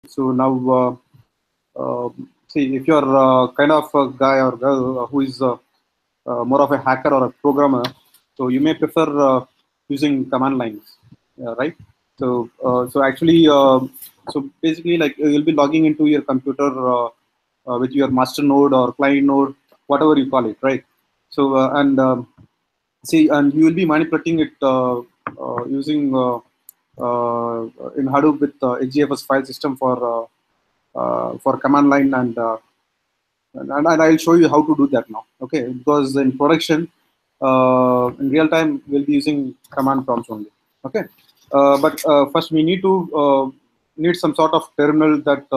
So now, see, if you're kind of a guy or girl who is more of a hacker or a programmer, so you may prefer using command lines, right? So actually, so basically, like you'll be logging into your computer with your master node or client node, whatever you call it, right? So and see, and you will be manipulating it using in Hadoop with HDFS file system for command line, and I'll show you how to do that now. Okay, because in production, in real time, we'll be using command prompts only. Okay, but first we need some sort of terminal that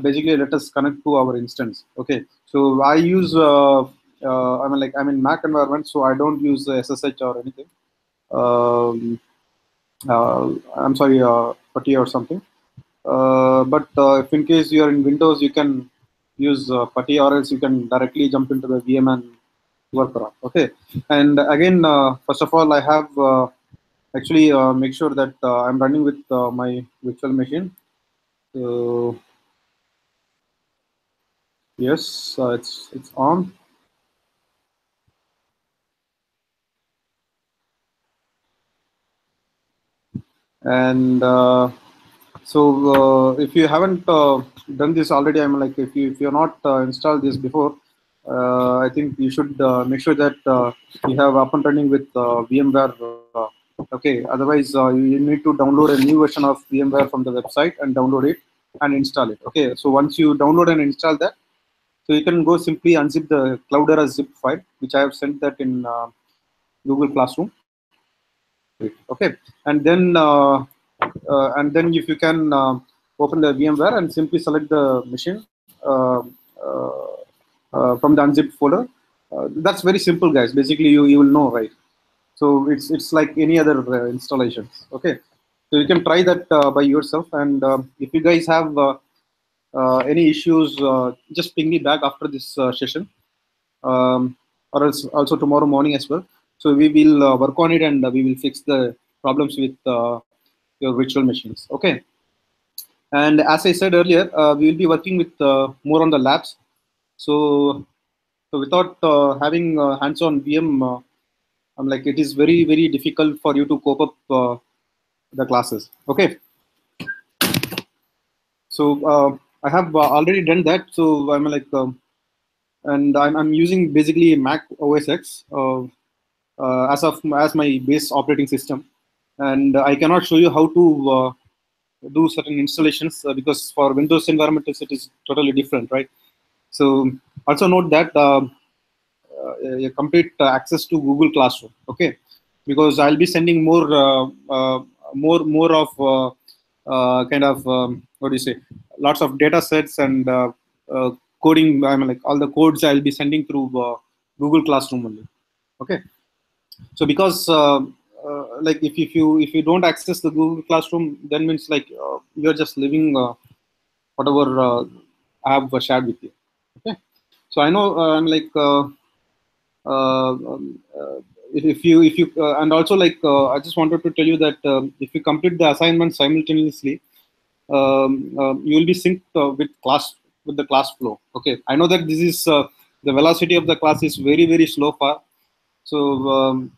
basically let us connect to our instance. Okay, so I use I'm in Mac environment, so I don't use SSH or anything. I'm sorry, PuTTY or something. But if in case you are in Windows, you can use PuTTY, or else you can directly jump into the VM and work around. Okay, and again, first of all, I have actually make sure that I'm running with my virtual machine. So yes, it's on. And so if you haven't done this already, I'm like, if you're not installed this before, I think you should make sure that you have up and running with VMware. Okay, otherwise you need to download a new version of VMware from the website and download it and install it. Okay, so once you download and install that, so you can go simply unzip the Cloudera zip file, which I have sent that in Google Classroom. Okay, and then if you can open the VMware and simply select the machine from the unzipped folder. That's very simple, guys. Basically, you will know, right? So it's like any other installations. Okay, so you can try that by yourself. And if you guys have any issues, just ping me back after this session, or else also tomorrow morning as well. So we will work on it, and we will fix the problems with your virtual machines. Okay. And as I said earlier, we will be working with more on the labs. So without having hands-on VM, I'm like, it is very, very difficult for you to cope up the classes. Okay. So I have already done that. So I'm like, and I'm using basically Mac OS X as my base operating system, and I cannot show you how to do certain installations because for Windows environments it is totally different, right? So also note that complete access to Google Classroom, okay? Because I'll be sending more of kind of what do you say? Lots of data sets and coding. I mean, like all the codes I'll be sending through Google Classroom only, okay? So because like if you don't access the Google Classroom, then means like you're just living whatever I have shared with you. Okay, so I know I'm like if you and also like I just wanted to tell you that if you complete the assignment simultaneously, you will be synced with the class flow. Okay, I know that this is the velocity of the class is very, very slow far. So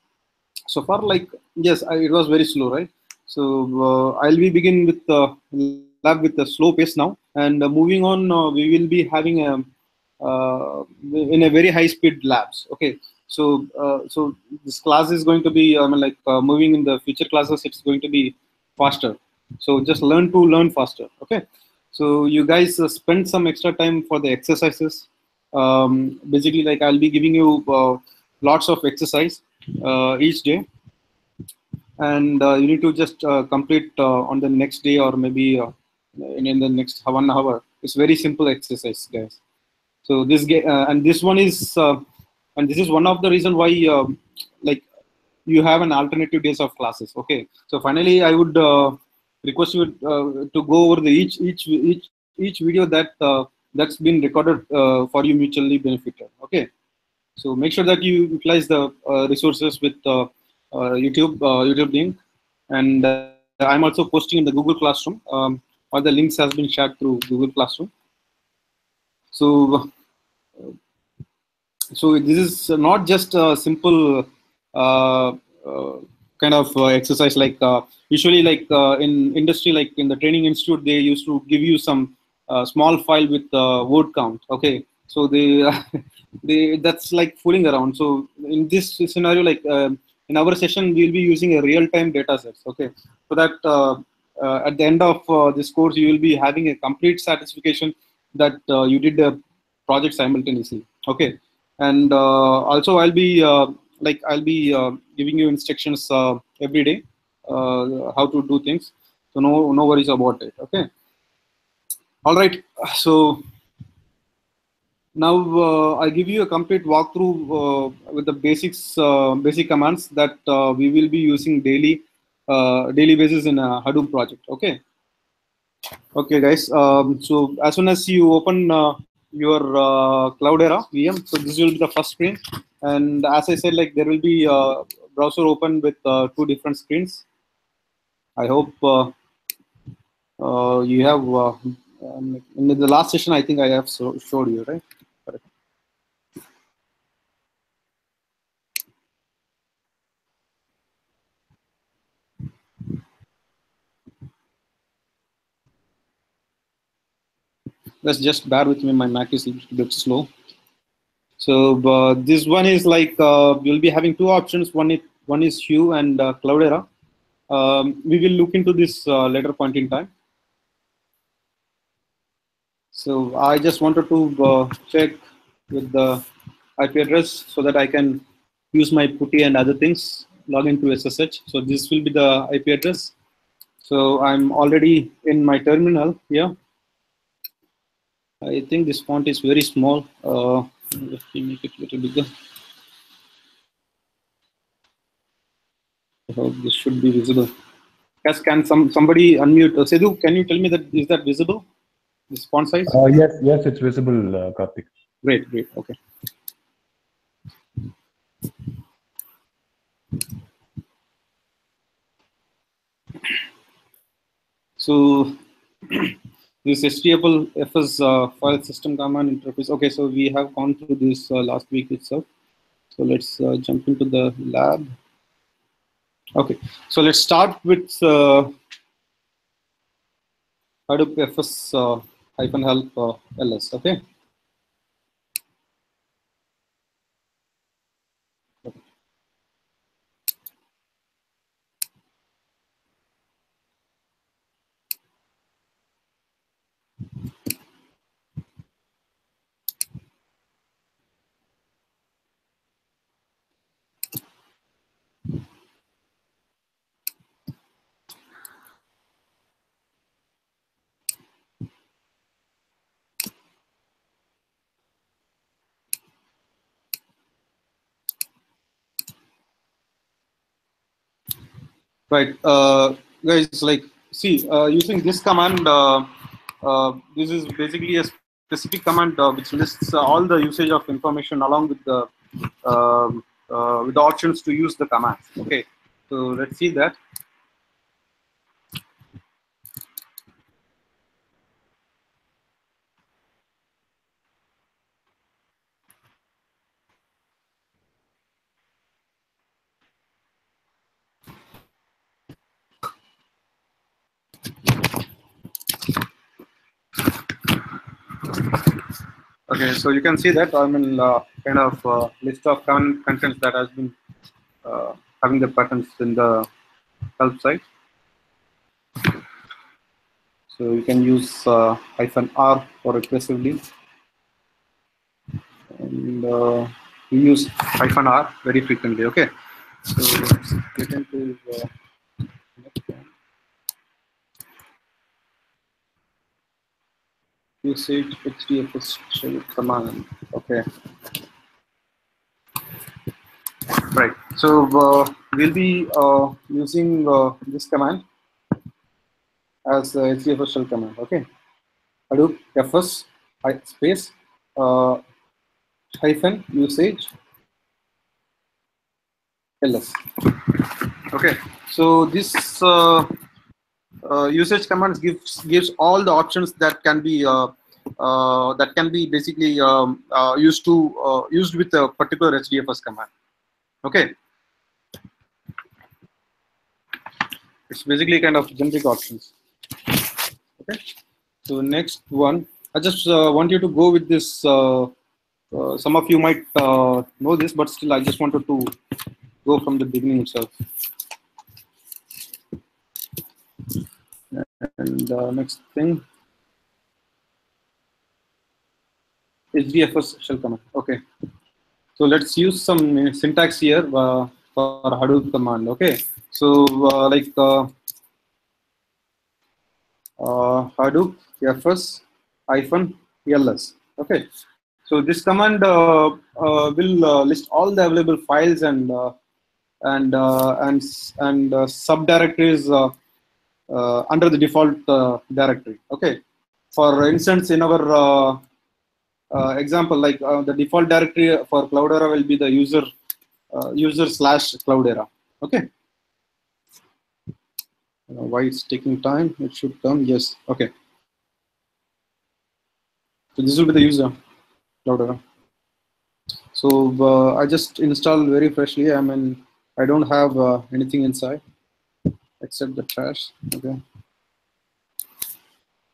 so far, like, yes, it was very slow, right? So I'll be begin with the lab with a slow pace now, and moving on, we will be having in a very high speed labs. Okay, so this class is going to be moving in the future classes. It's going to be faster. So just learn to learn faster. Okay, so you guys spend some extra time for the exercises. Basically, like I'll be giving you lots of exercise each day, and you need to just complete on the next day, or maybe in the next 1 hour. It's very simple exercise, guys. So and this one is and this is one of the reason why like you have an alternative days of classes. Okay, so finally I would request you to go over the each video that that's been recorded for you mutually benefited. Okay, so make sure that you utilize the resources with YouTube link, and I'm also posting in the Google Classroom. all the links has been shared through Google Classroom. So this is not just a simple uh, uh, kind of exercise. Like usually, like in industry, like in the training institute, they used to give you some small file with word count. Okay, so they they that's like fooling around. So in this scenario, like in our session, we'll be using a real-time data sets. Okay, so that at the end of this course, you will be having a complete satisfaction that you did the project simultaneously. Okay, and also I'll be giving you instructions every day how to do things. So no worries about it. Okay. All right. So now I give you a complete walkthrough with the basic commands that we will be using daily basis in a Hadoop project. Okay. Okay, guys. So as soon as you open your Cloudera VM, so this will be the first screen. And as I said, like there will be browser open with two different screens. I hope you have. In the last session, I think I have showed you, right? Correct. Just bear with me. My Mac is a little bit slow. So this one is like we'll be having two options. One is Hue and Cloudera. We will look into this later point in time. So I just wanted to check with the IP address so that I can use my putty and other things, log into SSH. So this will be the IP address. So I'm already in my terminal here. I think this font is very small. Let me make it a little bigger. I hope this should be visible. Yes, can somebody unmute? Sidhu, can you tell me that is that visible? This font size? Yes, it's visible, Karthik. Great. Okay. So this HDFS file system command interface. Okay, so we have gone through this last week itself. So let's jump into the lab. Okay, so let's start with Hadoop FS -help ls. Okay. Right, guys. Like, see, using this command, this is basically a specific command which lists all the usage of information along with the options to use the command. Okay, so let's see that. Okay, so you can see that I'm in kind of list of contents that has been having the patterns in the help site. So you can use -r for recursively, and we use -r very frequently. Okay, so let's get into next one. Usage HDFS shell command. Okay, right. So we'll be using this command as HDFS shell command. Okay, Hadoop FS space -usage ls. Okay, so this usage commands gives all the options that can be basically used with a particular HDFS command. Okay, it's basically kind of generic options. Okay, so next one, I just want you to go with this. Some of you might know this, but still, I just wanted to go from the beginning itself. And next thing, HDFS shell command. Okay, so let's use some syntax here for Hadoop command. Okay, so Hadoop FS -ls. Okay, so this command will list all the available files and subdirectories under the default directory. Okay, for instance, in our example, like the default directory for Cloudera will be the user/Cloudera. Okay. Why it's taking time? It should come. Yes. Okay. So this will be the user Cloudera. So I just installed very freshly. I mean, I don't have anything inside except the trash. Okay.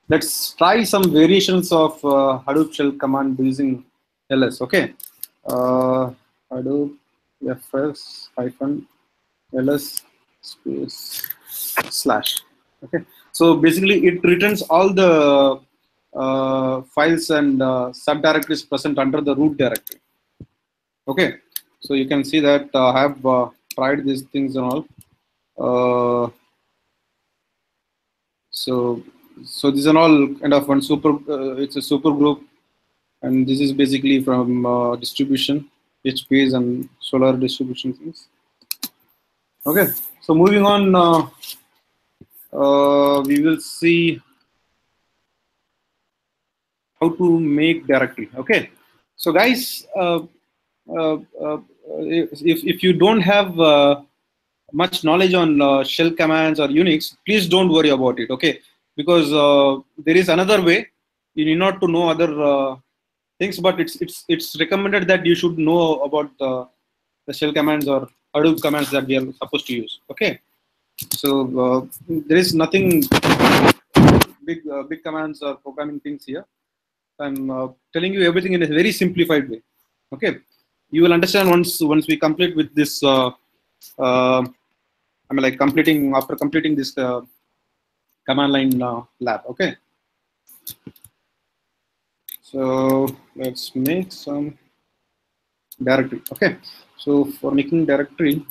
Let's try some variations of Hadoop shell command using ls. Okay. Hadoop FS -ls space / okay, so basically it returns all the files and subdirectories present under the root directory. Okay, so you can see that I have tried these things and all. So these are all kind of one super. It's a super group, and this is basically from distribution, HPs and solar distribution things. Okay, so moving on, we will see how to make directory. Okay, so guys, if you don't have much knowledge on shell commands or Unix, please don't worry about it. Okay, because there is another way. You need not to know other things, but it's recommended that you should know about the shell commands or Hadoop commands that we are supposed to use. Okay, so there is nothing big commands or programming things here. I'm telling you everything in a very simplified way. Okay, you will understand once we complete with this. I mean, like after completing this command line lab. Okay, so let's make some directory. Okay, so for making directory,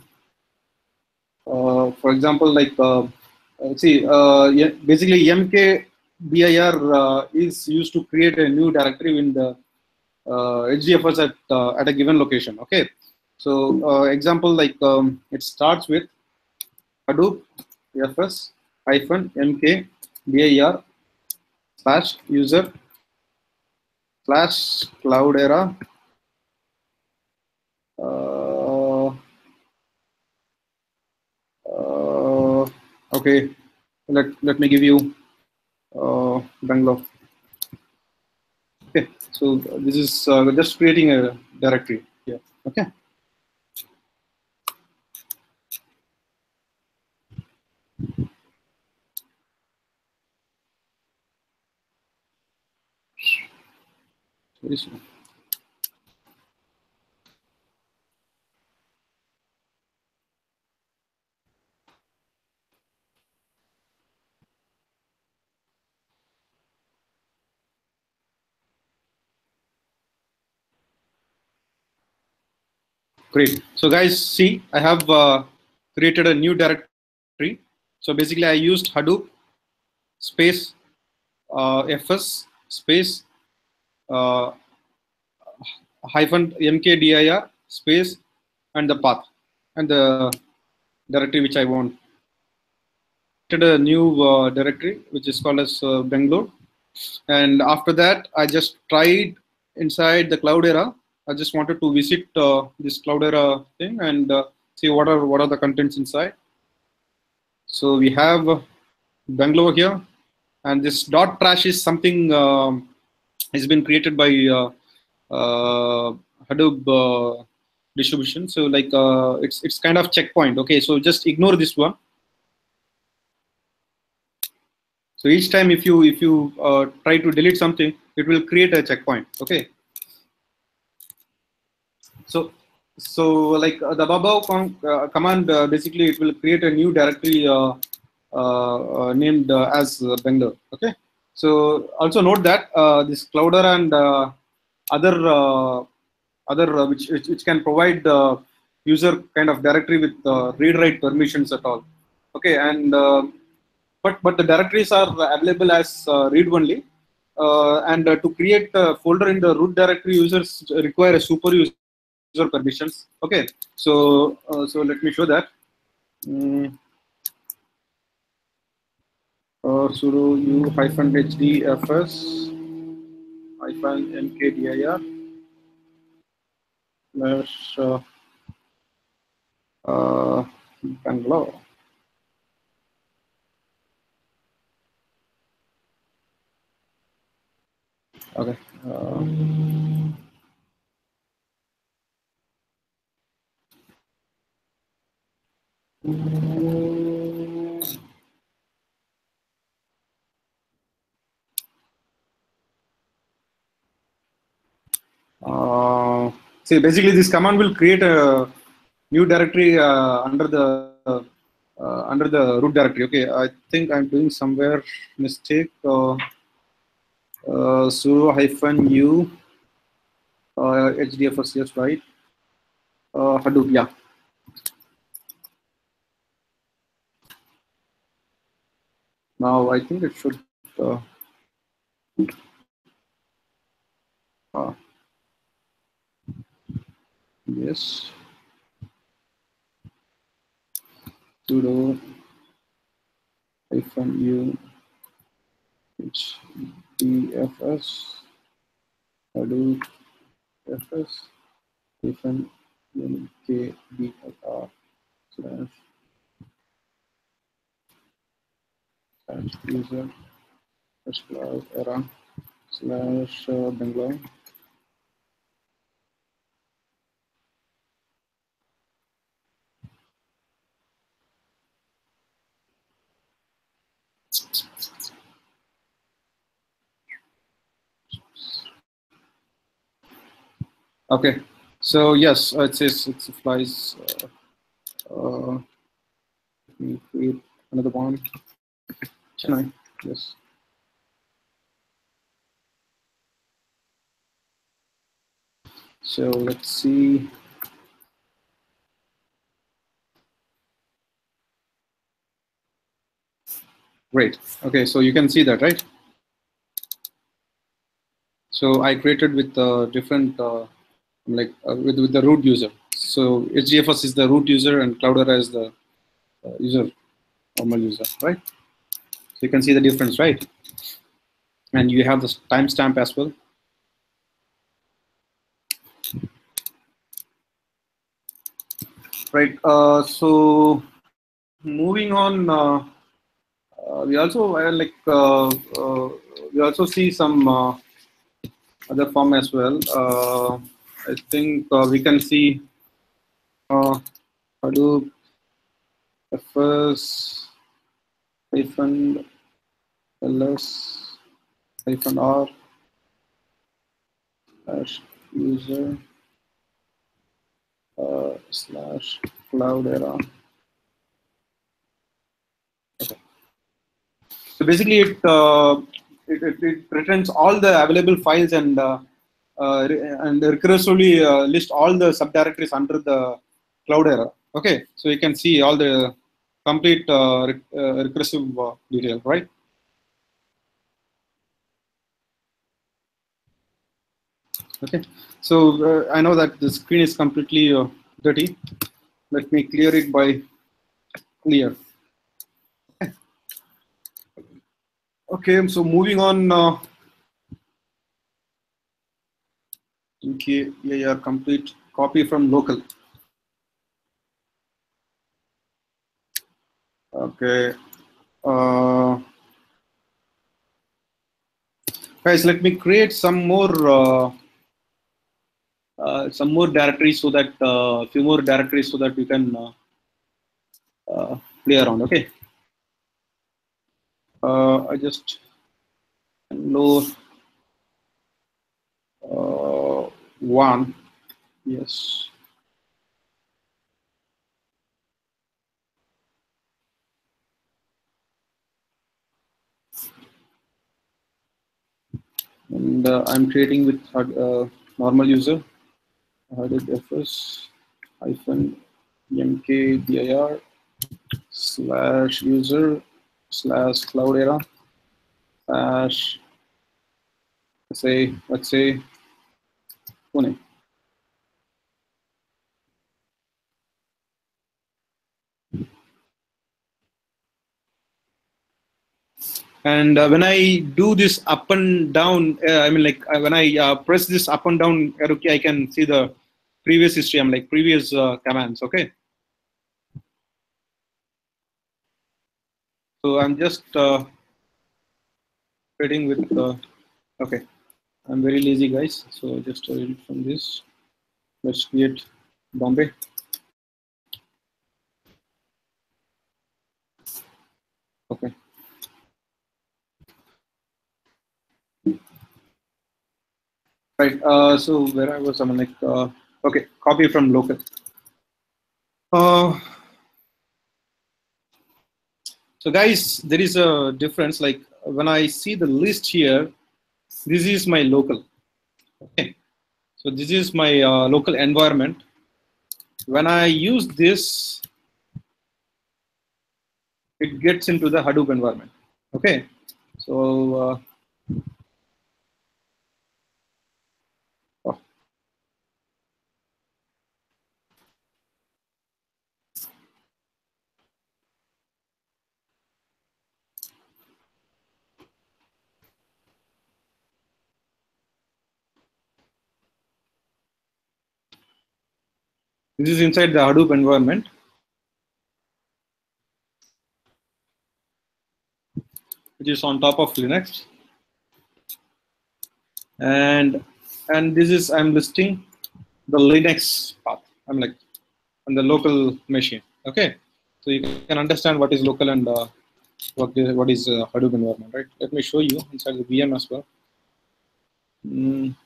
for example, like basically mkdir is used to create a new directory in the HDFS at a given location. Okay, so example, like it starts with Hadoop FS -mkdir /user /Cloudera okay, let me give you Bangalore. Okay, so this is just creating a directory here. Okay. Very soon. Great. So guys, see, I have created a new directory. So basically, I used Hadoop space fs space -mkdir space and the path and the directory which I want. A new directory which is called as Bangalore, and after that I just tried inside the Cloudera. I just wanted to visit this Cloudera thing and see what are the contents inside. So we have Bangalore here, and this dot trash is something has been created by Hadoop distribution. So like it's kind of checkpoint. Okay, so just ignore this one. So each time if you try to delete something, it will create a checkpoint. Okay. So like the babao command basically it will create a new directory named as Bangalore. Okay. So also note that this Clouder and other which can provide user kind of directory with read write permissions at all. Okay, and but the directories are available as read only. And to create a folder in the root directory, users require a super user permissions. Okay, so let me show that. Mm, sudo u hyphen HDFS hyphen mkdir slash Bangalore. Okay. See, basically, this command will create a new directory under the root directory. Okay, I think I'm doing somewhere mistake. Sudo hyphen u HDFS, yes, right? Hadoop, yeah. Now I think it should. Yes. Sudo hyphen u HDFS Hadoop FS hyphen mkdir slash user cloud era slash Bangalore. Okay, so yes, it says it applies. Let me create another one. Chennai, yes. So let's see. Great. Okay, so you can see that, right? So I created with different, with the root user. So HDFS is the root user and Cloudera is the user, normal user, right? So you can see the difference, right? And you have the timestamp as well. Right. So moving on, we also we also see some other form as well. I think we can see Hadoop FS hyphen ls hyphen r slash user slash Cloudera. Okay. So basically, it returns all the available files and recursively list all the subdirectories under the Cloudera. Okay, so you can see all the complete recursive detail, right? Okay, so I know that the screen is completely dirty. Let me clear it by clear. Okay, so moving on. Okay, yeah, complete copy from local. Okay, Guys, let me create some more directories so that few more directories so that you can play around. Okay. I just load one. Yes. And I'm creating with normal user HDFS hyphen mkdir slash user slash cloudera slash let's say Pune. And when I do this up and down, I mean, like when I press this up and down arrow key, I can see the previous history. I'm like previous commands. Okay. So I'm just creating with. Okay. I'm very lazy, guys. So just read from this. Let's create Bombay. Okay. Right. So where I was, I'm like, okay, copy from local. So guys, there is a difference. Like when I see the list here, this is my local. Okay. So this is my local environment. When I use this, it gets into the Hadoop environment. Okay. So oh, this is inside the Hadoop environment. Which is on top of Linux. And this is, I'm listing the Linux path. I'm like on the local machine. Okay. So you can understand what is local and what is Hadoop environment, right? Let me show you inside the VM as well. Come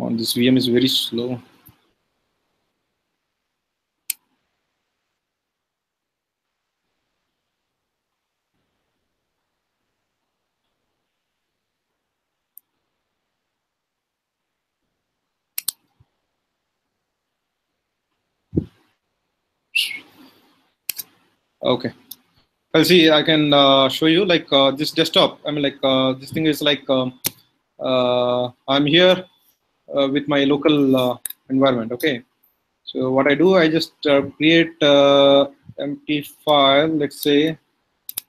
on, this VM is very slow. Okay. Well, see, I can show you like this desktop. I mean, like this thing is like I'm here with my local environment. Okay. So what I do, I just create empty file. Let's say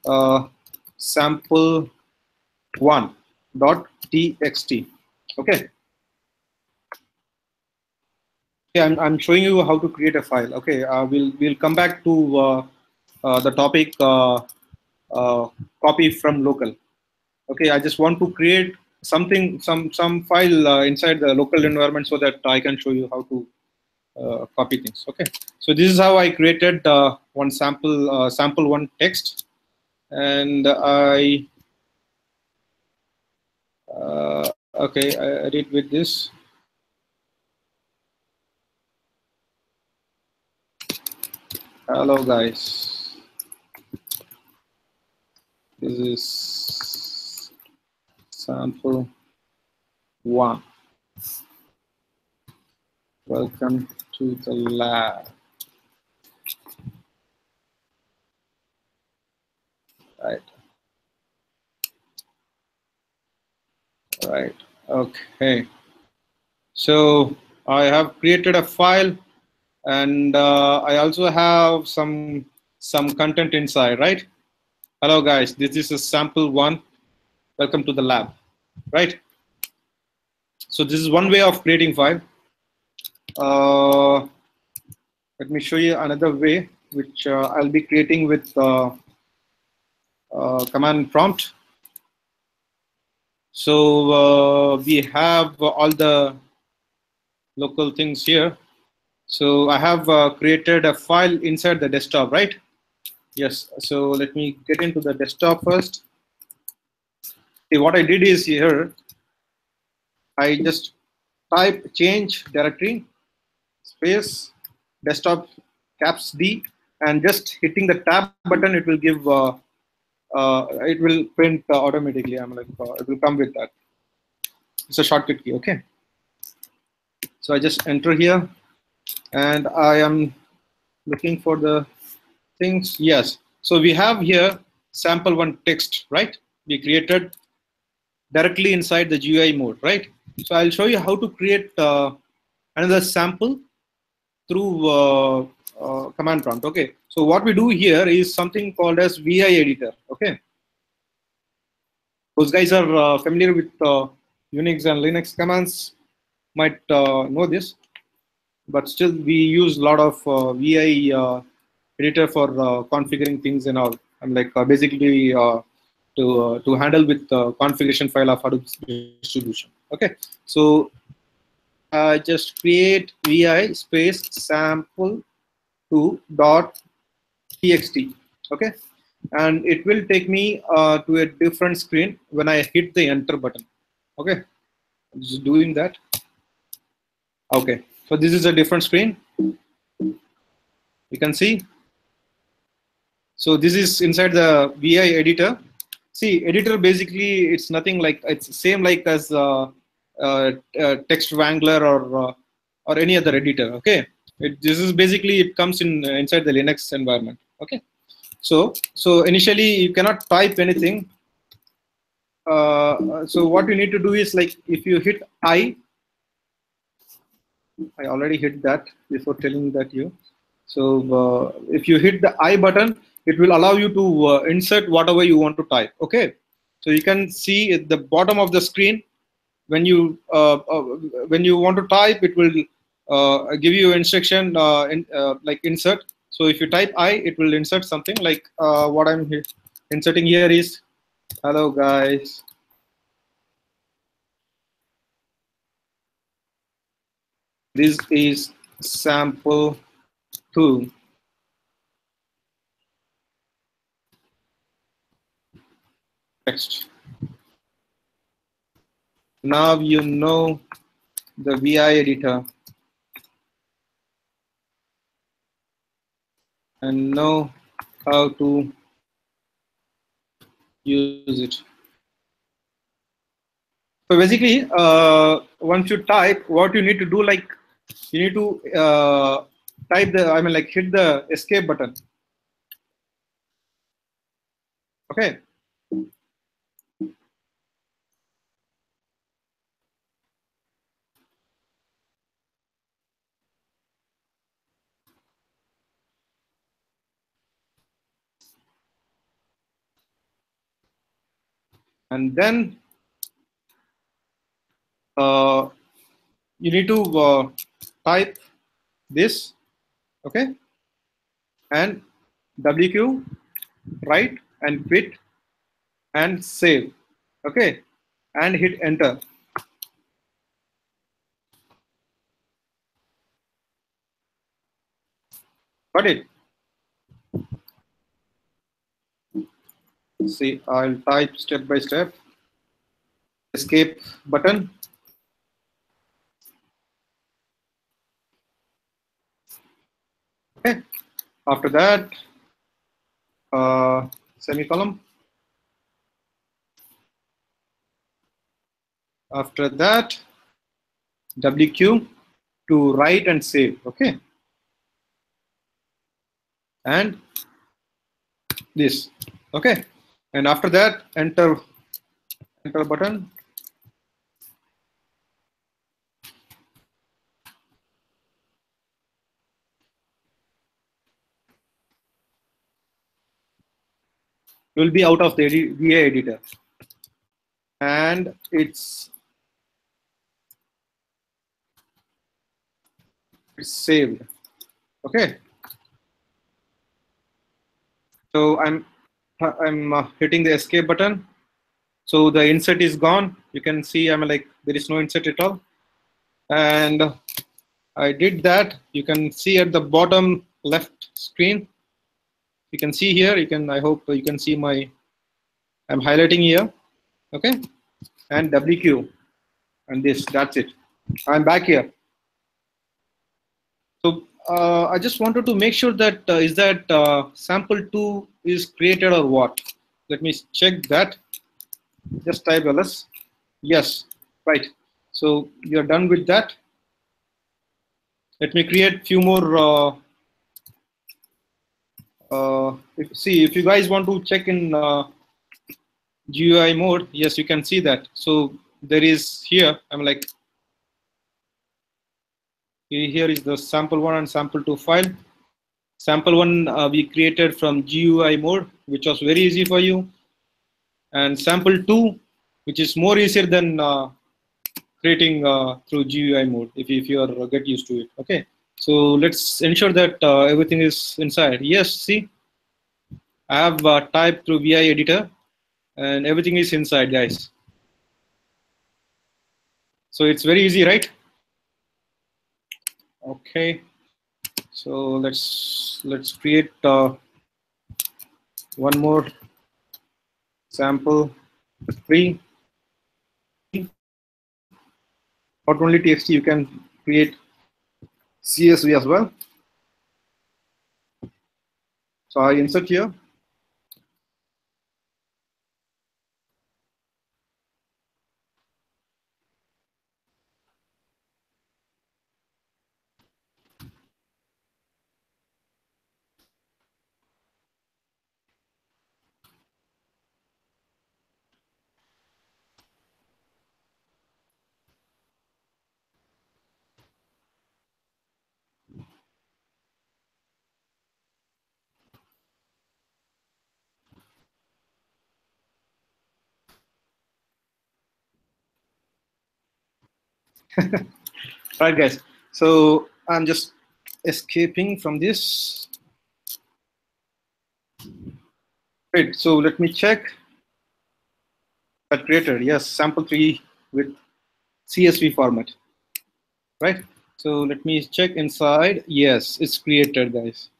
sample1.txt. Okay. Yeah, I'm showing you how to create a file. Okay. We'll come back to the topic copy from local. Okay, I just want to create something, some file inside the local environment so that I can show you how to copy things. Okay, so this is how I created one sample one text, and I okay, I edit with this. Hello guys, this is sample one. Welcome to the lab. Right. Right. Okay. So I have created a file, and I also have some content inside. Right. Hello guys. This is a sample one. Welcome to the lab. Right. So this is one way of creating file. Let me show you another way, which I'll be creating with command prompt. So we have all the local things here. So I have created a file inside the desktop, right? Yes. So let me get into the desktop first. See, what I did is here, I just type change directory space desktop caps D, and just hitting the tab button, it will give it will print automatically. I'm like it will come with that. It's a shortcut key. Okay. So I just enter here, and I am looking for the things. Yes. So we have here sample1 text, right? We created directly inside the GUI mode, right? So I'll show you how to create another sample through command prompt. Okay. So what we do here is something called as VI editor. Okay. Those guys are familiar with Unix and Linux commands might know this, but still we use a lot of VI editor for configuring things and all. I'm like basically to handle with configuration file of Hadoop distribution. Okay, so just create vi space sample2 dot txt. Okay, and it will take me to a different screen when I hit the enter button. Okay, I'm just doing that. Okay, so this is a different screen. You can see. So this is inside the VI editor. See, editor basically it's nothing like, it's same like as Text Wrangler or any other editor. Okay, this is basically it comes in inside the Linux environment. Okay, so initially you cannot type anything. So what you need to do is, like, if you hit I already hit that before telling that you. So if you hit the I button, it will allow you to insert whatever you want to type. Okay, so you can see at the bottom of the screen, when you want to type, it will give you instruction like insert. So if you type I, it will insert something like what I'm inserting here is, hello guys. This is sample 2. Text. Now you know the VI editor and know how to use it. So basically, once you type, what you need to do, like, you need to type the, I mean, like, hit the escape button. Okay. And then you need to type this, okay, and WQ, write and quit and save, okay, and hit enter. Got it? See, I'll type step by step. Escape button. Okay. After that, semicolon. After that, WQ to write and save. Okay. And this. Okay. And after that, enter button. Will be out of the VA editor, and it's It's saved. Okay. So I'm hitting the escape button. So the insert is gone. You can see I'm like there is no insert at all. And I did that. You can see at the bottom left screen. You can see here. You can. I hope you can see my. I'm highlighting here. Okay. And WQ and this. That's it. I'm back here. So I just wanted to make sure that is that sample2 is created or what. Let me check that. Just type ls. Yes, right. So you're done with that. Let me create few more. If you guys want to check in GUI mode, yes, you can see that. So there is here. I'm like, here is the sample1 and sample2 file. Sample1 we created from GUI mode, which was very easy for you. And sample2, which is more easier than creating through GUI mode if you are get used to it. Okay, so let's ensure that everything is inside. Yes, see, I have typed through VI editor and everything is inside, guys. So it's very easy, right? Okay, so let's create one more sample 3. Not only TXT, you can create CSV as well. So I insert here. Right, guys. So I'm just escaping from this. Right. So let me check that created. Yes, sample3 with CSV format. Right. So let me check inside. Yes, it's created, guys.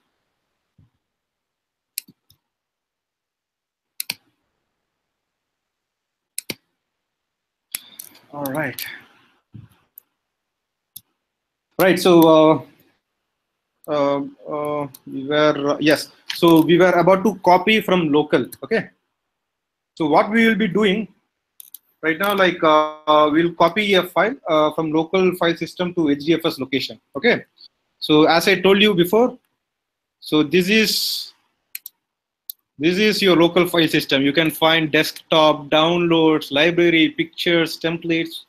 All right. Right. So we were yes. So we were about to copy from local. Okay. So what we will be doing right now, like we'll copy a file from local file system to HDFS location. Okay. So as I told you before, so this is your local file system. You can find desktop, downloads, library, pictures, templates,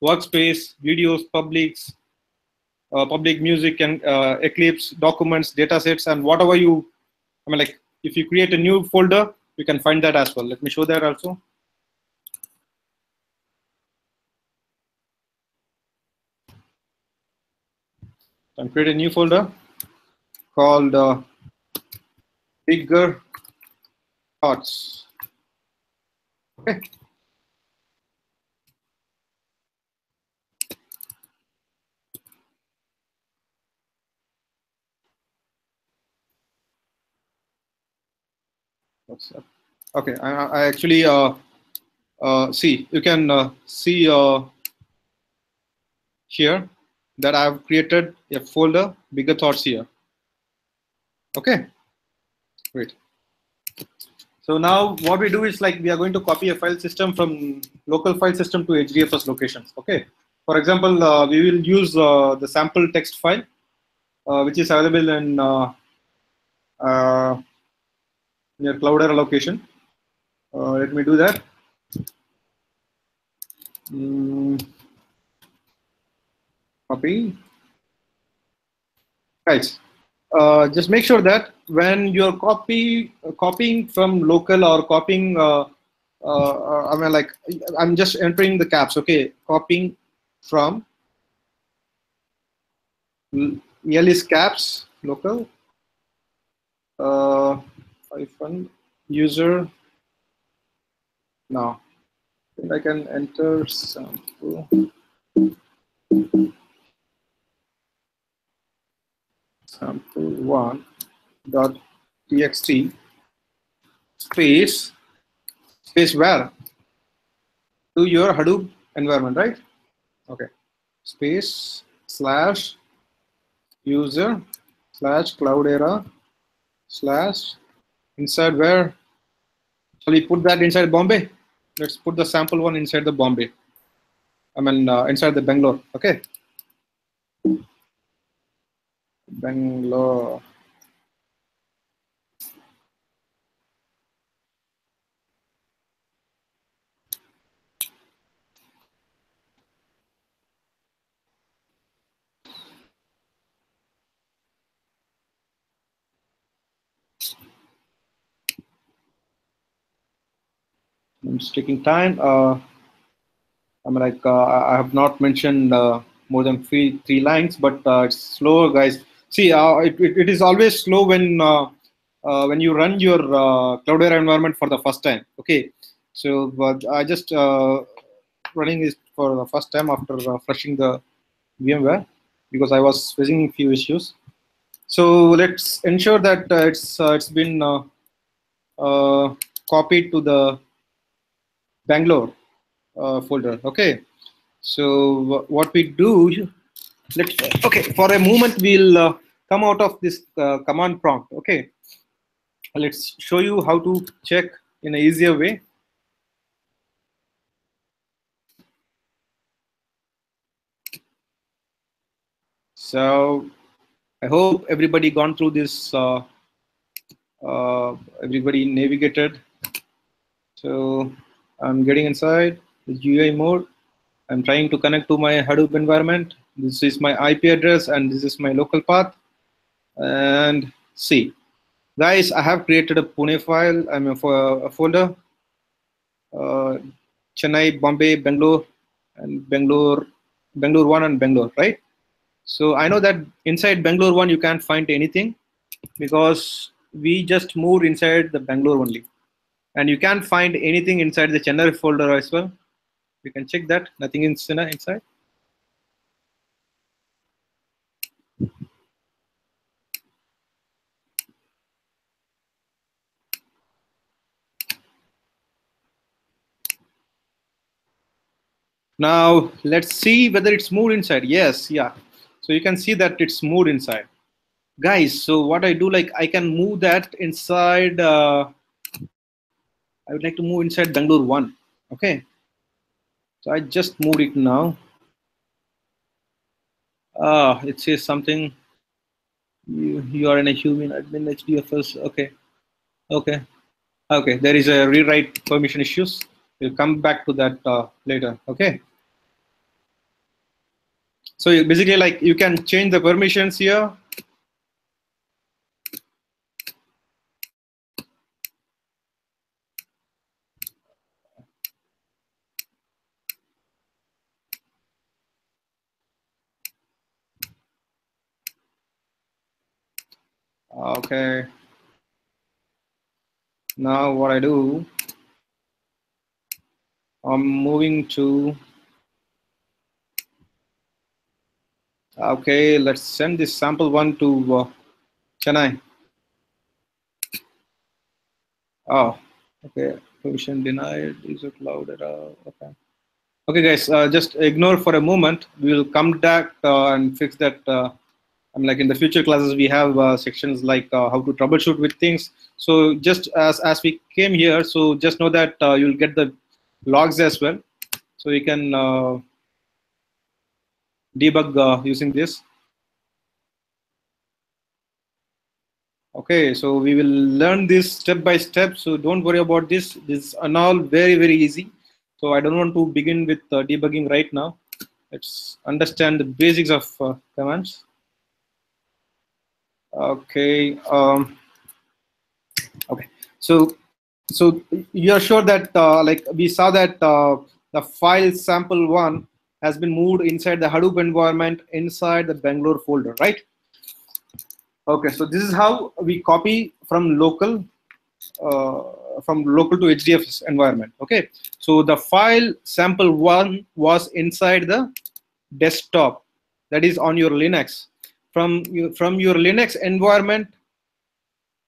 workspace, videos, public music, and Eclipse, documents, datasets, and whatever you. I mean, like if you create a new folder, you can find that as well. Let me show that also. And create a new folder called bigger thoughts. Okay. What's up? Okay. I actually see. You can see here that I've created a folder, bigger thoughts here. Okay. Great. So now what we do is like we are going to copy a file system from local file system to HDFS locations. Okay. For example, we will use the sample text file, which is available in your Cloudera location. Let me do that. Copy. Right. Just make sure that when you're copying from local or copying, I mean, like I'm just entering the caps. Okay, copying from L is caps local. Hyphen user. Now I think I can enter sample sample1 dot txt space where to your Hadoop environment, right? Okay. Space slash user slash cloudera slash inside where. Shall we put that inside Bombay? Let's put the sample one inside the Bombay. I mean, inside the Bangalore. Okay. Bangalore. I'm just taking time. I'm like I have not mentioned more than three lines, but it's slow, guys. See, it is always slow when you run your Cloudera environment for the first time. Okay, so but I just running it for the first time after flushing the VMware because I was facing a few issues. So let's ensure that it's been copied to the Bangalore folder. Okay, so what we do, let's okay, for a moment we'll come out of this command prompt. Okay, let's show you how to check in an easier way. So I hope everybody gone through this, everybody navigated. So I'm getting inside the GUI mode. I'm trying to connect to my Hadoop environment. This is my IP address and this is my local path. And see, guys, I have created a Pune file. I'm a folder, Chennai, Bombay, Bangalore, and Bangalore 1 and Bangalore, right? So I know that inside Bangalore 1 you can't find anything because we just moved inside the Bangalore only. And you can't find anything inside the Chennai folder as well. You can check that, nothing inside. Now let's see whether it's moved inside. Yes, yeah. So you can see that it's moved inside. Guys, so what I do, like I can move that inside, I would like to move inside Bangalore 1. Okay. So I just moved it now. It says something. You are in a human admin HDFS. Okay. Okay. Okay. There is a rewrite permission issues. We'll come back to that later. Okay. So basically, like you can change the permissions here. Okay. Now what I do, I'm moving to, okay, let's send this sample one to Chennai. Oh, okay, permission denied, user cloud error, okay. Okay guys, just ignore for a moment. We will come back and fix that. I'm like in the future classes, we have sections like how to troubleshoot with things. So just as we came here, so just know that you'll get the logs as well. So you can debug using this. Okay, so we will learn this step by step. So don't worry about this. This is all very easy. So I don't want to begin with debugging right now. Let's understand the basics of commands. Okay. Okay. So you are sure that like we saw that the file sample1 has been moved inside the Hadoop environment inside the Bangalore folder, right? Okay, so this is how we copy from local to HDFS environment. Okay, so the file sample1 was inside the desktop, that is on your Linux. From your Linux environment,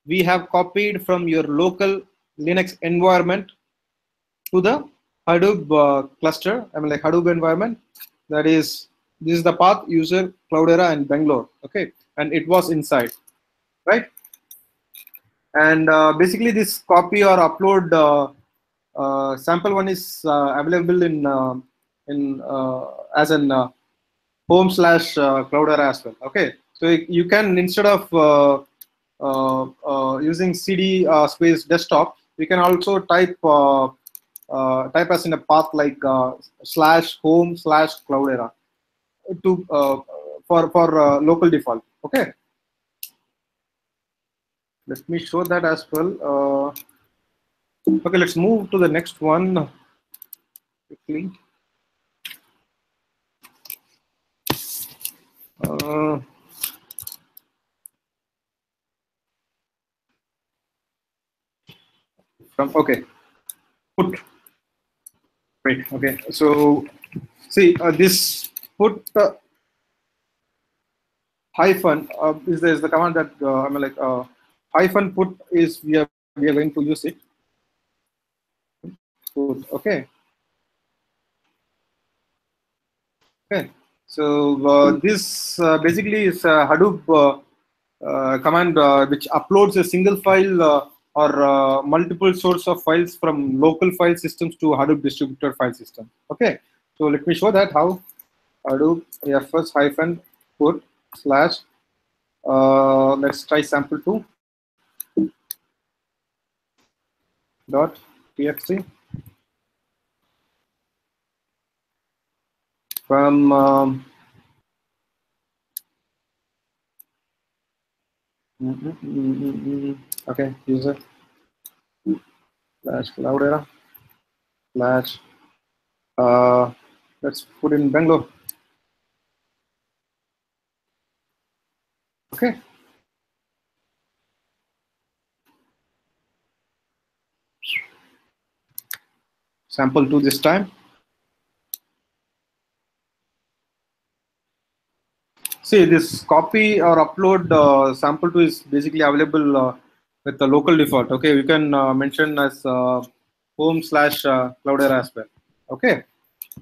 we have copied from your local Linux environment to the Hadoop cluster, I mean like Hadoop environment. That is, this is the path, user, Cloudera, and Bangalore. Okay, and it was inside, right? And basically this copy or upload sample one is available in as an home / Cloudera as well. Okay, so you can, instead of using cd space desktop, we can also type as in a path like /home / Cloudera to for local default. Okay, let me show that as well. Okay, let's move to the next one quickly. Okay, put. Right. Okay. So see, this put hyphen is the command that I mean like hyphen put is we are going to use it. Put. Okay. Okay. So this basically is a Hadoop command which uploads a single file or multiple source of files from local file systems to Hadoop distributed file system. Okay. So let me show that how. Hadoop fs hyphen put / let's try sample2 dot txt from okay, user / Cloudera / let's put in Bangalore. Okay. Sample2 this time. See, this copy or upload sample2 is basically available with the local default. Okay, we can mention as home / Cloudera as well. Okay,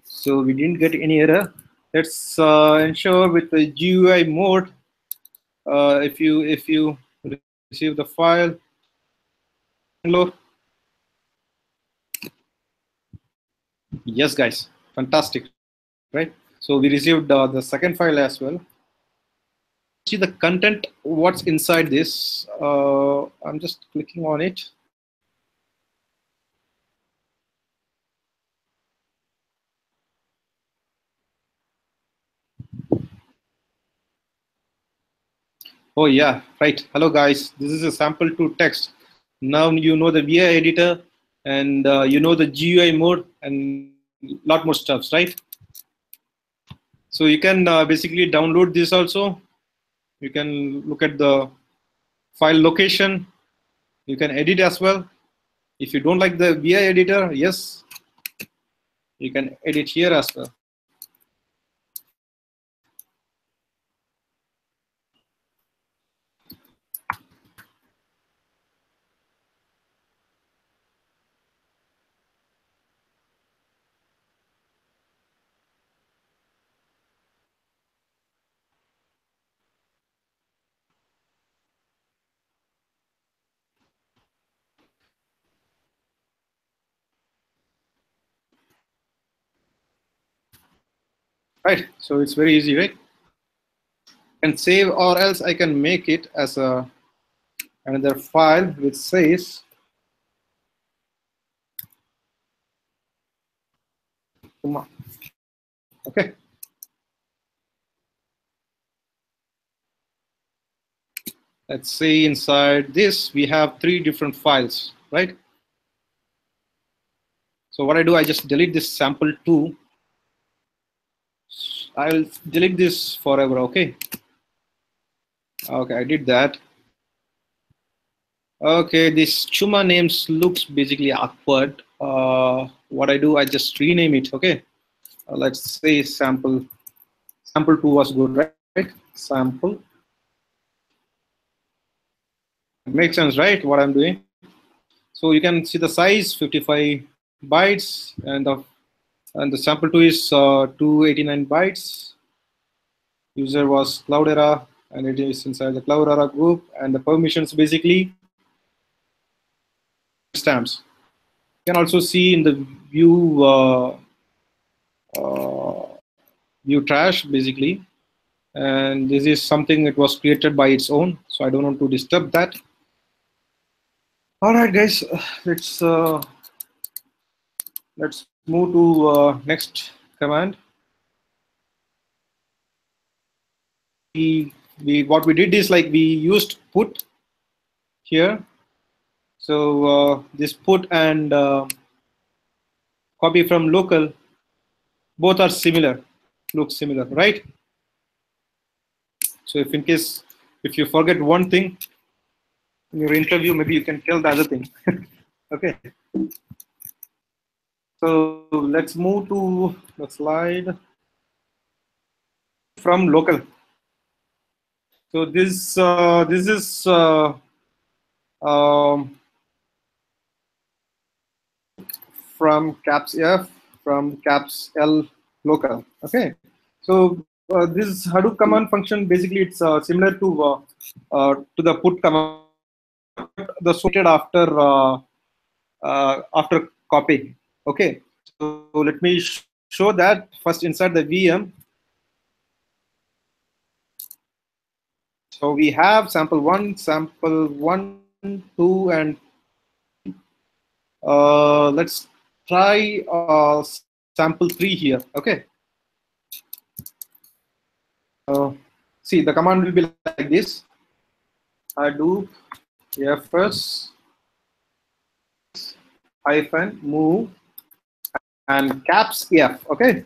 so we didn't get any error. Let's ensure with the GUI mode. If you receive the file, Bangalore. Yes, guys, fantastic, right? So we received the second file as well. See the content, what's inside this. I'm just clicking on it. Oh yeah, right. Hello guys, this is a sample2 text. Now you know the VI editor and you know the GUI mode and lot more stuffs, right? So you can basically download this also. You can look at the file location. You can edit as well. If you don't like the VI editor, yes, you can edit here as well. Right, so it's very easy, right? And save, or else I can make it as a another file which says okay. Let's say inside this we have 3 different files, right? So what I do, I just delete this sample2 I will delete this forever. Okay. Okay, I did that. Okay, this Chuma names looks basically awkward. What I do, I just rename it. Okay. Let's say sample. Sample 2 was good, right? Sample. Makes sense, right? What I'm doing. So you can see the size 55 bytes, and the sample 2 is 289 bytes. User was Cloudera, and it is inside the Cloudera group, and the permissions basically stamps. You can also see in the view view trash basically, and this is something it was created by its own, so I don't want to disturb that. All right, guys, let's move to next command. What we did is like we used put here. So this put and copy from local, both are similar, look similar, right? So if in case if you forget one thing in your interview, maybe you can tell the other thing. Okay. So let's move to the slide from local. So this is from caps F from caps L local. Okay. So this Hadoop command function basically it's similar to the put command, the sorted after copy. Okay. So let me show that first inside the VM. So we have sample 1, 2, and let's try sample 3 here. Okay. See, the command will be like this: Hadoop FS - move and caps F. Okay.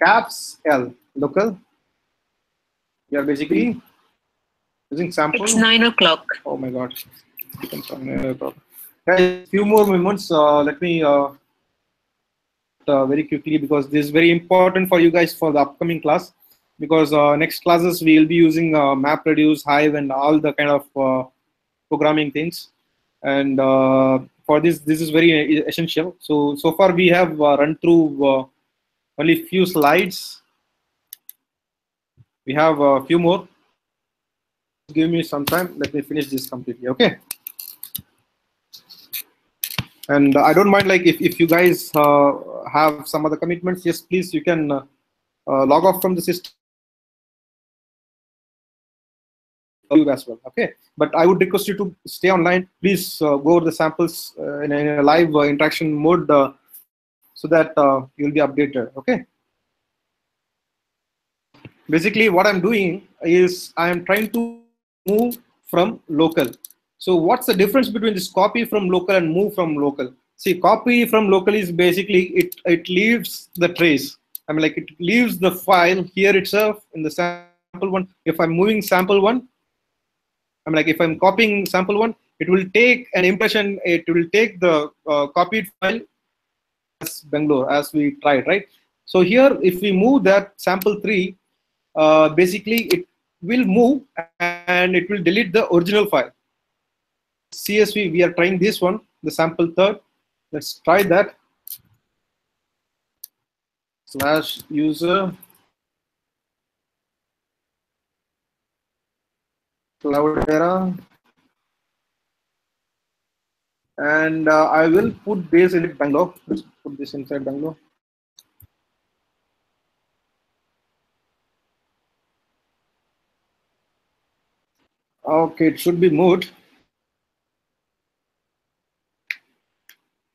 Caps L local. We are basically using sample. It's 9 o'clock. Oh my God. Guys, few more moments. Let me very quickly, because this is very important for you guys for the upcoming class, because next classes we will be using MapReduce, Hive, and all the kind of programming things. And for this is very essential. So far we have run through only few slides. We have a few more. Give me some time. Let me finish this completely. Okay. And I don't mind, like if you guys have some other commitments, yes, please, you can log off from the system as well. Okay. But I would request you to stay online. Please go over the samples in a live interaction mode so that you'll be updated. Okay. Basically, what I'm doing is I'm trying to move from local. So what's the difference between this copy from local and move from local? See, copy from local is basically it leaves the trace. I mean, like it leaves the file here itself in the sample one. If I'm moving sample one, I'm like if I'm copying sample one, it will take an impression. It will take the copied file as Bangalore as we tried, right? So here, if we move that sample 3, basically it will move and it will delete the original file. CSV, we are trying this one, the sample 3rd. Let's try that. /user Cloudera, and I will put this in Bangalore. Let's put this inside Bangalore. Okay, it should be moved.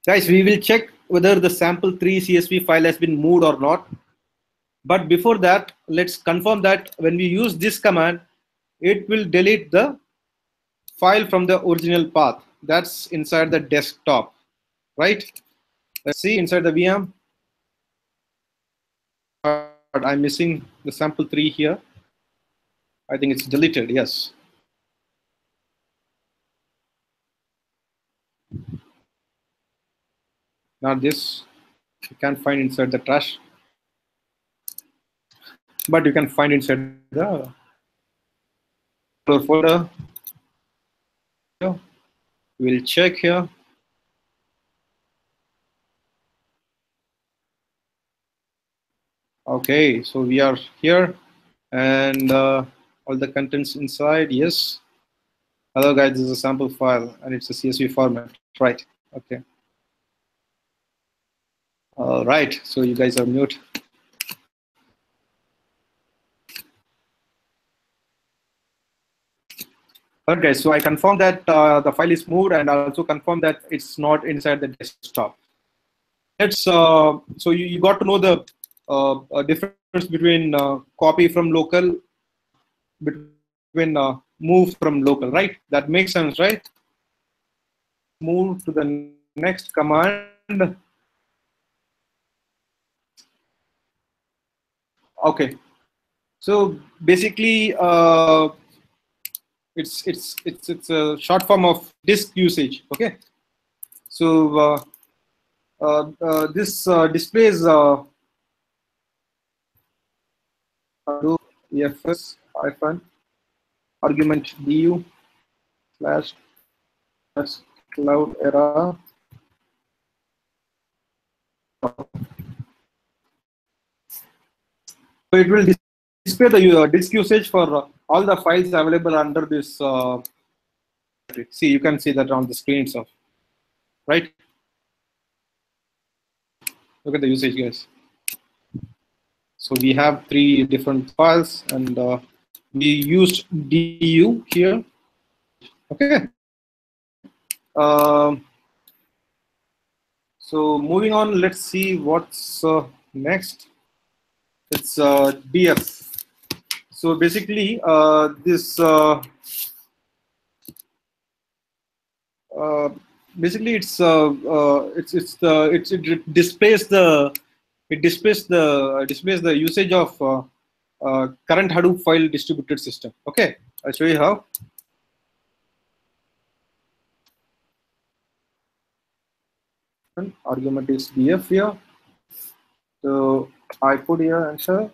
Guys, we will check whether the sample 3 CSV file has been moved or not. But before that, let's confirm that when we use this command, it will delete the file from the original path. That's inside the desktop, right? Let's see inside the VM. I'm missing the sample3 here. I think it's deleted. Yes. Not this. You can't find inside the trash, but you can find inside the folder. We'll check here. Okay, so we are here, and all the contents inside. Yes. Hello guys, this is a sample file, and it's a CSV format. Right. Okay. All right. So you guys are mute. Okay, so I confirm that the file is moved, and also confirm that it's not inside the desktop. Let's so you got to know the difference between copy from local, between move from local, right? That makes sense, right? Move to the next command. Okay, so basically it's a short form of disk usage. Okay, so this displays Hadoop HDFS hyphen argument du slash cloud era. So it will display the disk usage for all the files available under this. See, you can see that on the screen itself, right? Look at the usage, guys. So we have 3 different files, and we used du here. Okay. So moving on, let's see what's next. It's df. So basically, this basically it displays the usage of current Hadoop file distributed system. Okay, I'll show you how. Argument is df here. So I put here enter,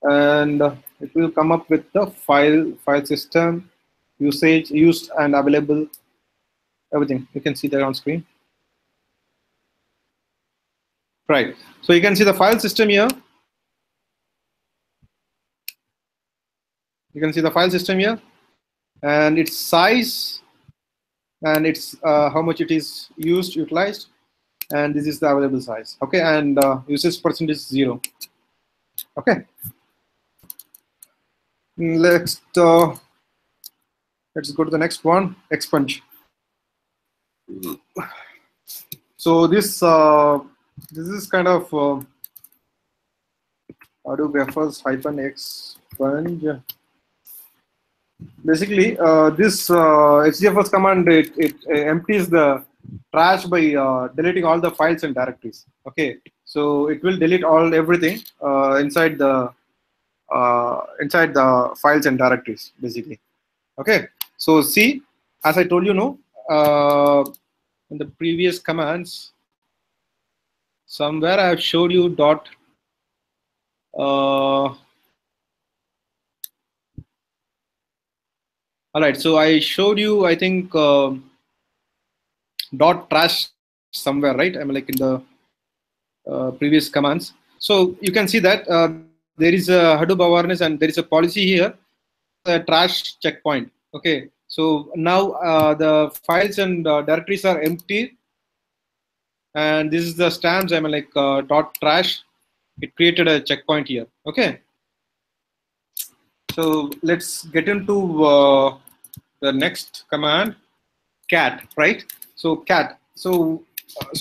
and it will come up with the file system usage, used and available, everything. You can see that on screen. Right. So you can see the file system here. You can see the file system here, and its size, and its how much it is used, utilized, and this is the available size. Okay, and usage percentage is 0. Okay. Let's go to the next one. Expunge. So this is kind of Hadoop FS hyphen expunge. Basically, this HDFS command it empties the trash by deleting all the files and directories. Okay, so it will delete everything inside the files and directories, basically. Okay, so see, as I told you, in the previous commands, somewhere I have showed you dot. All right, so I showed you, I think, dot trash somewhere, right? I mean, like in the previous commands. So you can see that there is a Hadoop awareness, and there is a policy here, a trash checkpoint. Okay, so now the files and directories are empty, and this is the stamps. I mean, like dot trash. It created a checkpoint here. Okay. So let's get into the next command, cat, right? So cat. So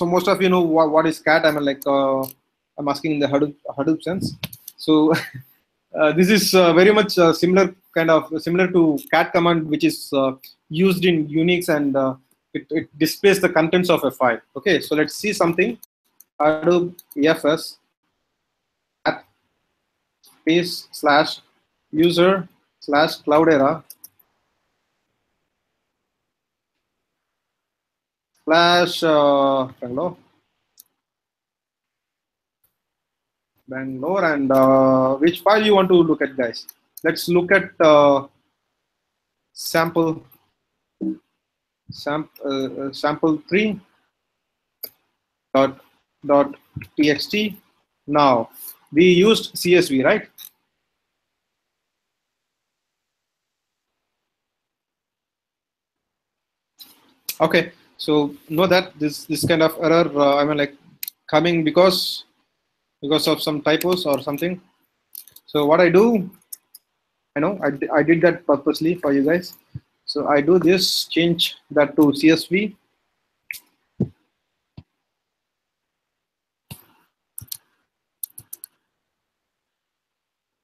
most of you know what is cat. I mean, like I'm asking in the Hadoop sense. So this is very much similar to cat command, which is used in Unix, and it displays the contents of a file. Okay, so let's see something. Hadoop EFS cat. space slash user slash Cloudera slash Bangalore, and which file you want to look at, guys? Let's look at sample 3 dot txt. Now we used CSV, right? Okay, so know that this kind of error, I mean, like, coming because of some typos or something. So what I do, I know I did that purposely for you guys. So I do this, change that to CSV.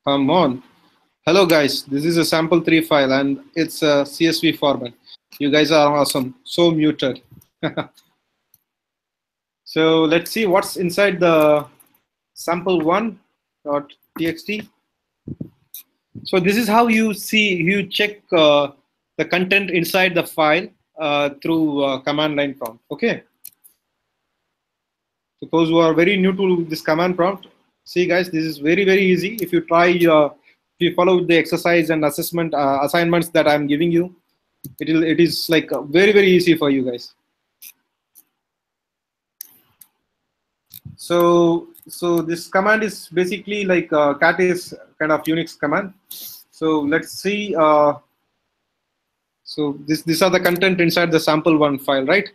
Come on. Hello guys, this is a sample3 file and it's a CSV format. You guys are awesome. So muted. So let's see what's inside the sample1.txt. So this is how you check the content inside the file through command line prompt. Okay. Suppose you are very new to this command prompt. See guys, this is very easy. If you try, if you follow the exercise and assessment assignments that I'm giving you, it is like very easy for you guys. So this command is basically like cat is kind of Unix command. So let's see. So these are the content inside the sample1 file, right?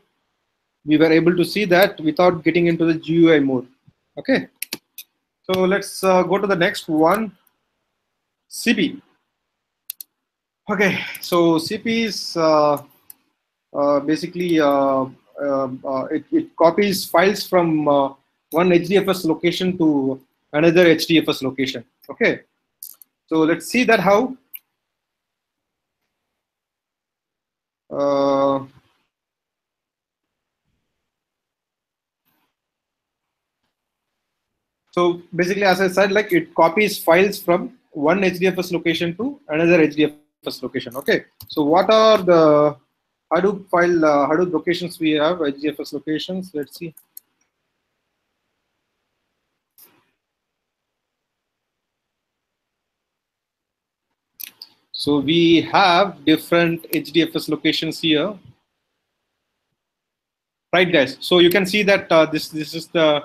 We were able to see that without getting into the GUI mode. Okay. So let's go to the next one, CP. Okay, so CP is basically it copies files from one HDFS location to another HDFS location. Okay, so let's see that how. So basically, as I said, like it copies files from one HDFS location to another HDFS location. Okay, so what are the Hadoop file Hadoop locations we have? HDFS locations. Let's see. So we have different HDFS locations here, right, guys? So you can see that this is the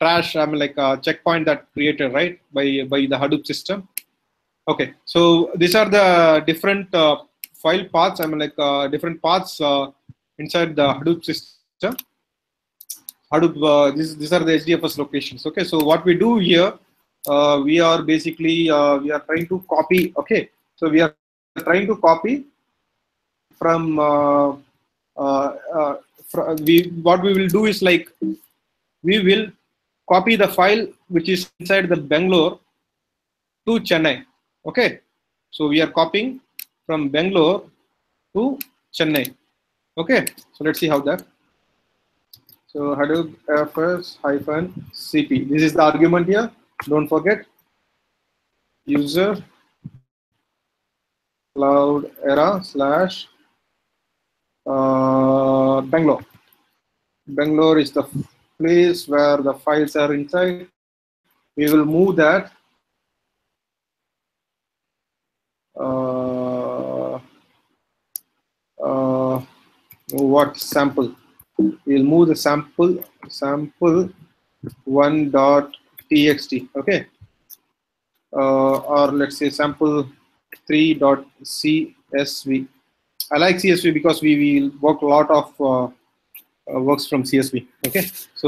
trash, I mean, like checkpoint that created, right, by the Hadoop system. Okay, so these are the different file paths. I mean, like different paths inside the Hadoop system. Hadoop. These are the HDFS locations. Okay, so what we do here, we are basically we are trying to copy. Okay, so we are trying to copy from. What we will do is like we will copy the file which is inside the Bangalore to Chennai. Okay, so we are copying from Bangalore to Chennai. Okay, so let's see how that. So Hadoop FS -cp. This is the argument here. Don't forget. User Cloudera slash Bangalore. Bangalore is the place where the files are inside. We will move that. What sample? We'll move the sample 1.txt. Okay, or let's say sample 3.csv. I like CSV because we will work a lot of works from CSV. Okay, so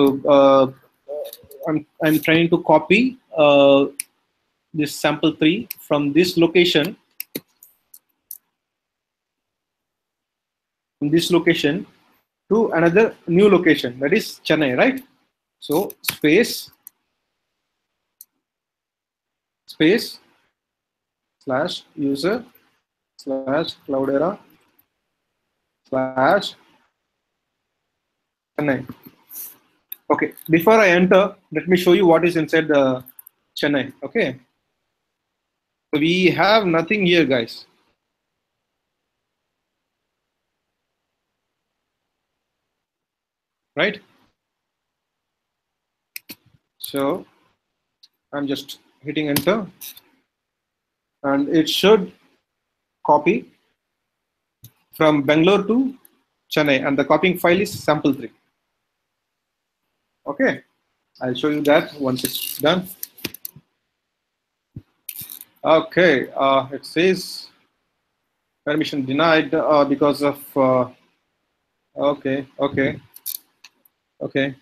I'm trying to copy this sample 3 from this location. To another new location, that is Chennai, right? So space slash user slash Cloudera slash Chennai. Okay, before I enter, let me show you what is inside the Chennai. Okay. So we have nothing here, guys. Right? So I'm just hitting enter, and it should copy from Bangalore to Chennai, and the copying file is sample3. Okay, I'll show you that once it's done. Okay, it says permission denied because of. Okay, okay, okay.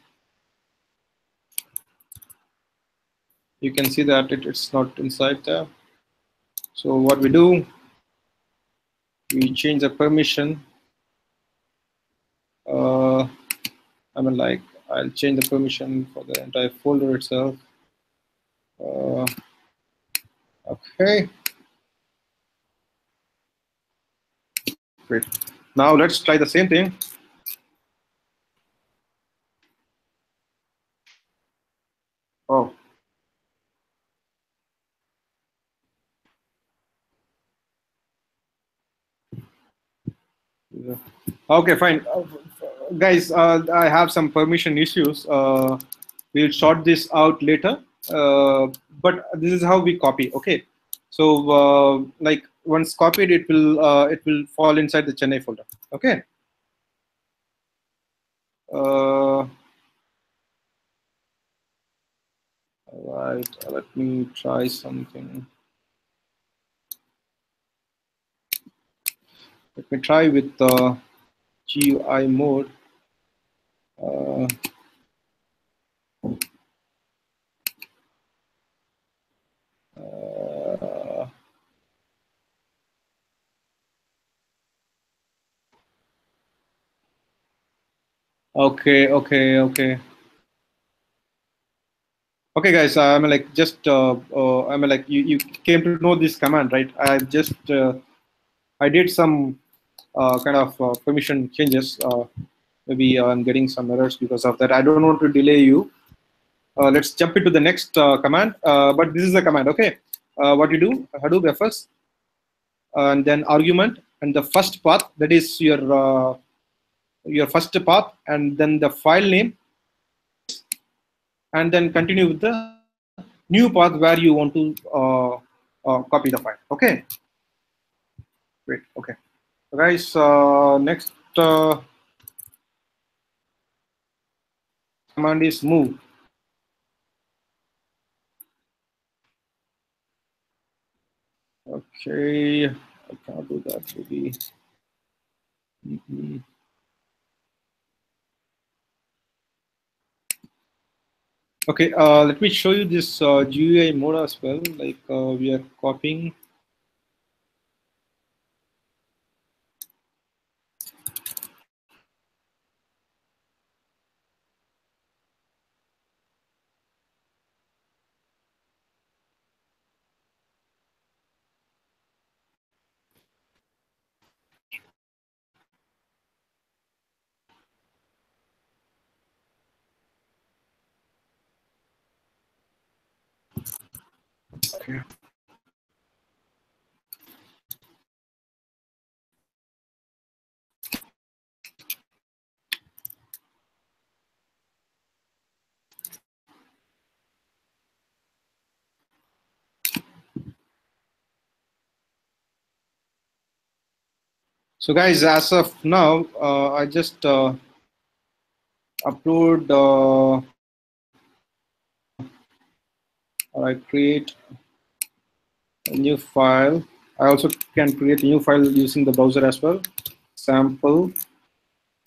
You can see that it's not inside there. So what we do, we change the permission. I mean, like, I'll change the permission for the entire folder itself. Okay, great. Now let's try the same thing. Oh, yeah. Okay, fine. Guys, I have some permission issues. We'll sort this out later. But this is how we copy. Okay, so like once copied, it will fall inside the Chennai folder. Okay. All right. Let me try something. Let me try with GUI mode. Uh, okay, okay, okay. Okay, guys. I mean, like, just I mean, like, you came to know this command, right? I did some kind of permission changes. Maybe I'm getting some errors because of that. I don't want to delay you. Let's jump into the next command. But this is the command. Okay. What you do? Hadoop FS, and then argument, and the first path, that is your first path, and then the file name, and then continue with the new path where you want to copy the file. Okay, great. Okay, guys, next command is move. Okay, I cannot do that. Maybe. Okay, let me show you this GUI mode as well. Like we are copying. Okay. So guys, as of now, I just upload or I create a new file. I also can create a new file using the browser as well. Sample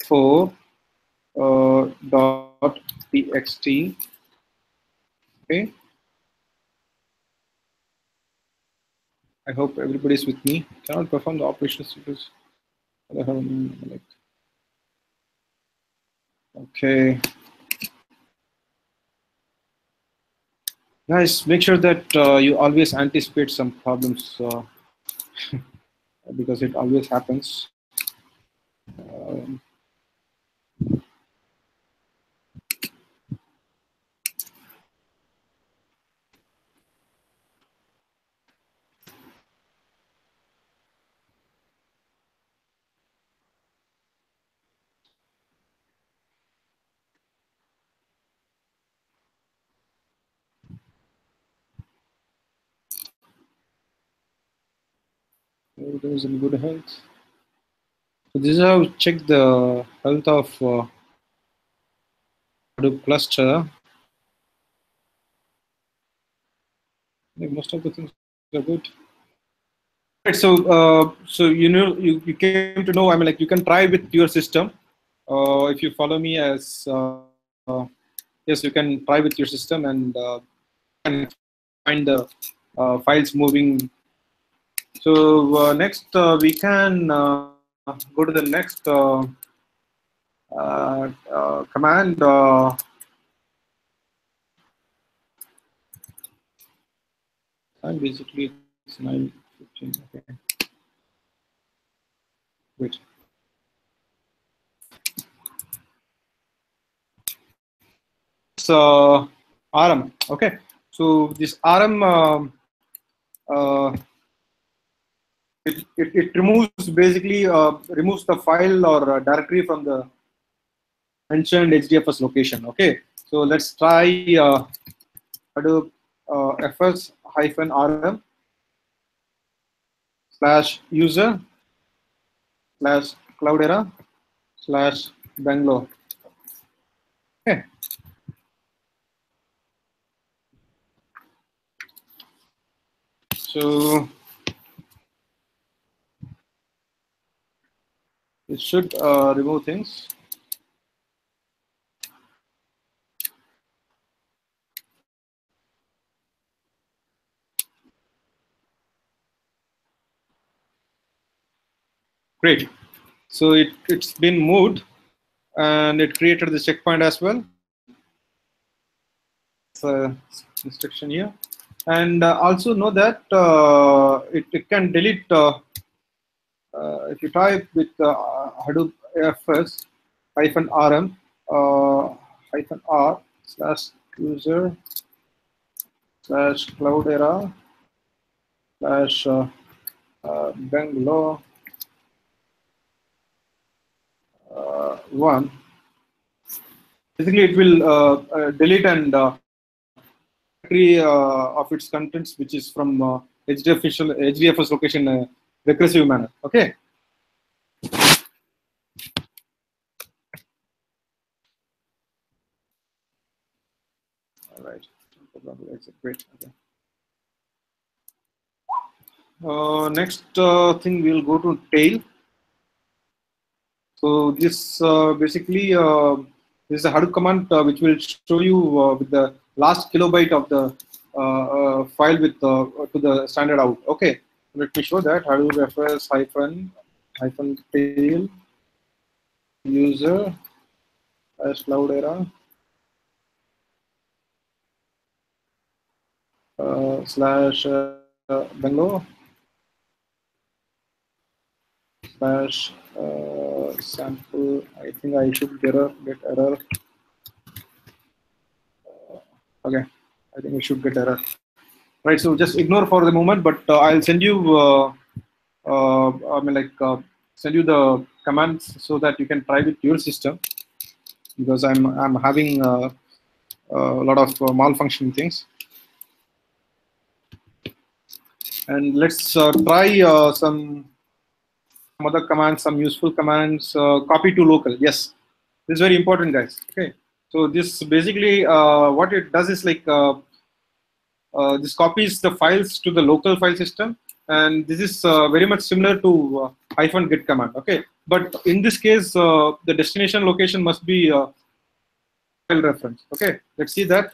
4 dot txt. Okay. I hope everybody's with me. Cannot perform the operations because like, okay. Guys, make sure that you always anticipate some problems because it always happens. Um, Everything is in good health. So this is how we check the health of Hadoop cluster. I think most of the things are good. Right, so you know you came to know. I mean, like you can try with your system. If you follow me as yes, you can try with your system and can find the files moving. So next we can go to the next command. And basically it's 9:15. Okay, wait. RM. Okay, so this RM it removes basically removes the file or directory from the mentioned HDFS location. Okay, so let's try Hadoop fs -rm /user /cloudera /Bangalore. Okay. So it should remove things. Great. So it's been moved and it created the checkpoint as well. Instruction here. And also know that it can delete if you type with Hadoop fs -rm -r /user /cloudera /Bangalore 1. Basically, it will delete and of its contents, which is from HDFS location recursive manner. Okay. All right. Great. Okay. Next thing we'll go to tail. So this basically this is a Hadoop command which will show you with the last kilobyte of the file with to the standard out. Okay, let me show that Hadoop fs -tail user /cloudera /Bangalore /sample. I think I should get error. Okay, I think we should get error. Right, so just ignore for the moment, but I'll send you. I mean, like send you the commands so that you can try with your system, because I'm having a lot of malfunctioning things. And let's try some other commands, some useful commands. Copy to local. Yes, this is very important, guys. Okay, so this basically what it does is like this copies the files to the local file system, and this is very much similar to -get command. Okay, but in this case the destination location must be file reference. Okay, let's see that.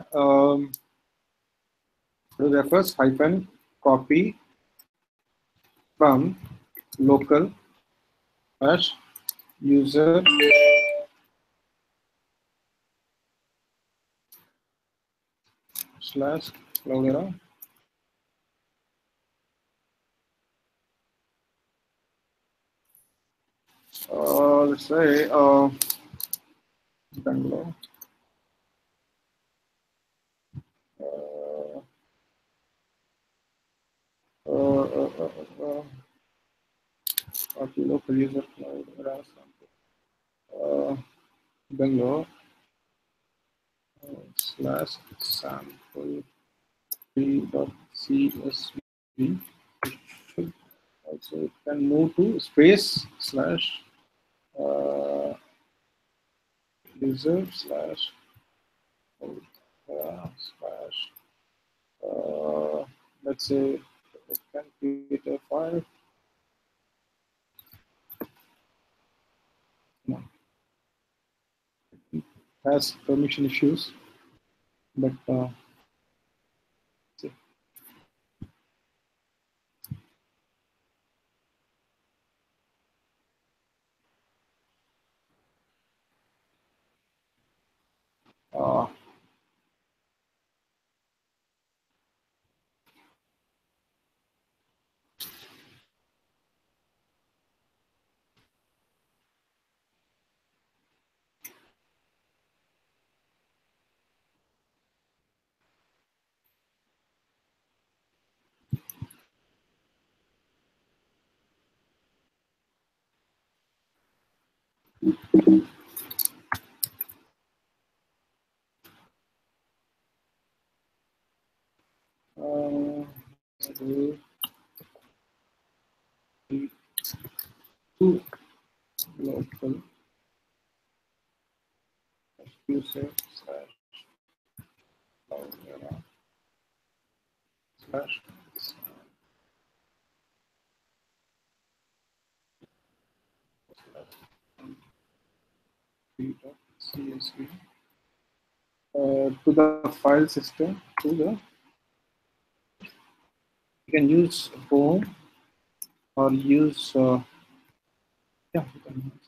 Refers -copy from local /user /cloudera let's say Bangalore copy local user cloudera Bangalore /sample3.csv. Also, it can move to space slash user slash slash let's say it can create a file. No, it has permission issues, but see. Uh, to local user slash slash csv to the file system to the you can use home or use yeah you can use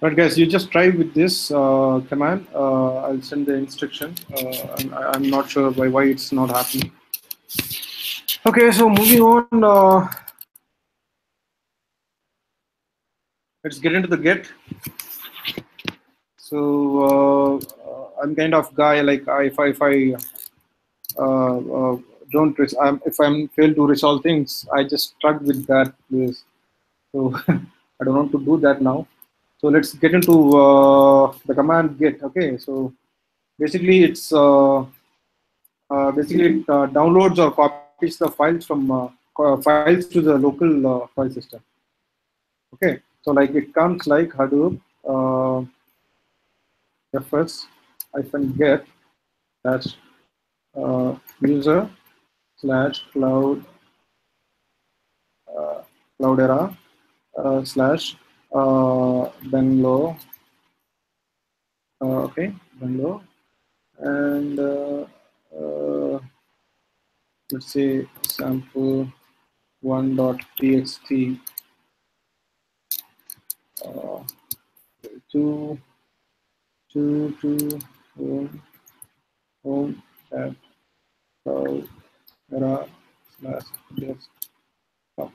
Right, guys, you just try with this command. I'll send the instruction. I'm not sure why it's not happening. Okay, so moving on. Let's get into the get. So I'm kind of guy like if I don't if I'm failed to resolve things, I just stuck with that place. So I don't want to do that now. So let's get into the command get. Okay, so basically it's basically it downloads or copies the files from files to the local file system. Okay, so like it comes like Hadoop FS -get that's user slash cloudera slash Bangalore. Okay, Bangalore, and let's say sample 1.txt to home at cloudera slash desktop.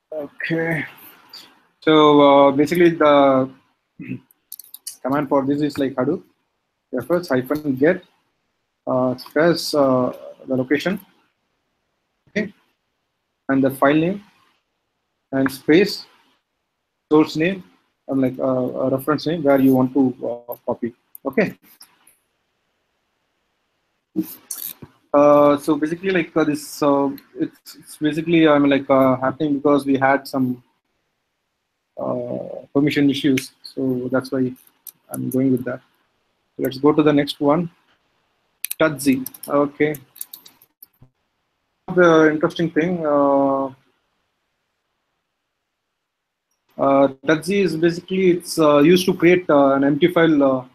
Okay, so basically the command for this is like Hadoop FS -get space the location, okay, and the file name and space source name and like a reference name where you want to copy. Okay. So basically, like this, it's basically like happening because we had some permission issues. So that's why I'm going with that. Let's go to the next one. Tutzi. Okay. The interesting thing. Tutzi is basically it's used to create an empty file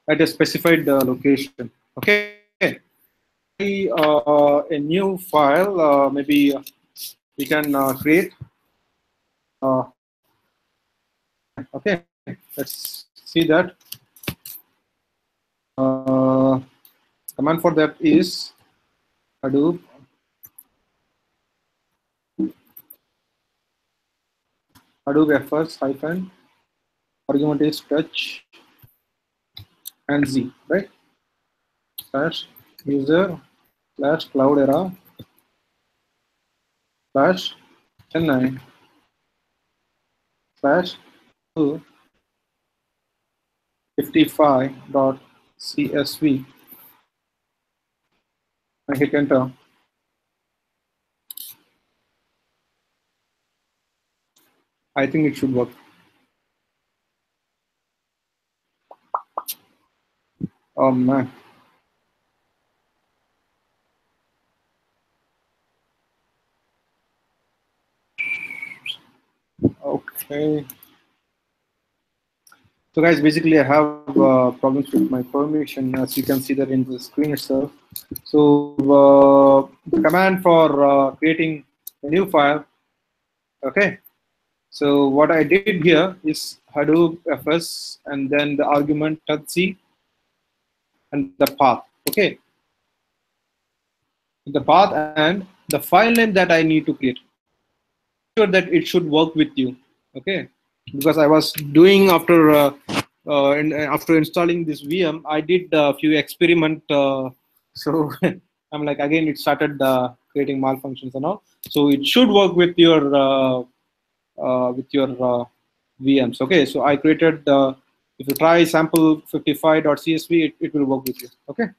at a specified location. Okay. A new file. Maybe we can create. Okay. Let's see that. Command for that is Hadoop FS hyphen argument is touch and z, right? Slash user slash cloudera slash chennai slash 55.csv and hit enter. I think it should work. Oh man. Okay. So guys, basically I have problems with my permission, as you can see that in the screen itself. So the command for creating a new file, okay. So what I did here is Hadoop FS and then the argument tutc and the path, okay. The path and the file name that I need to create. Sure that it should work with you, okay. Because I was doing after after installing this VM, I did a few experiment. So I'm like, again, it started creating malfunctions and all. So it should work with your VMs. Okay, so I created. If you try sample 55.csv, it will work with you. Okay.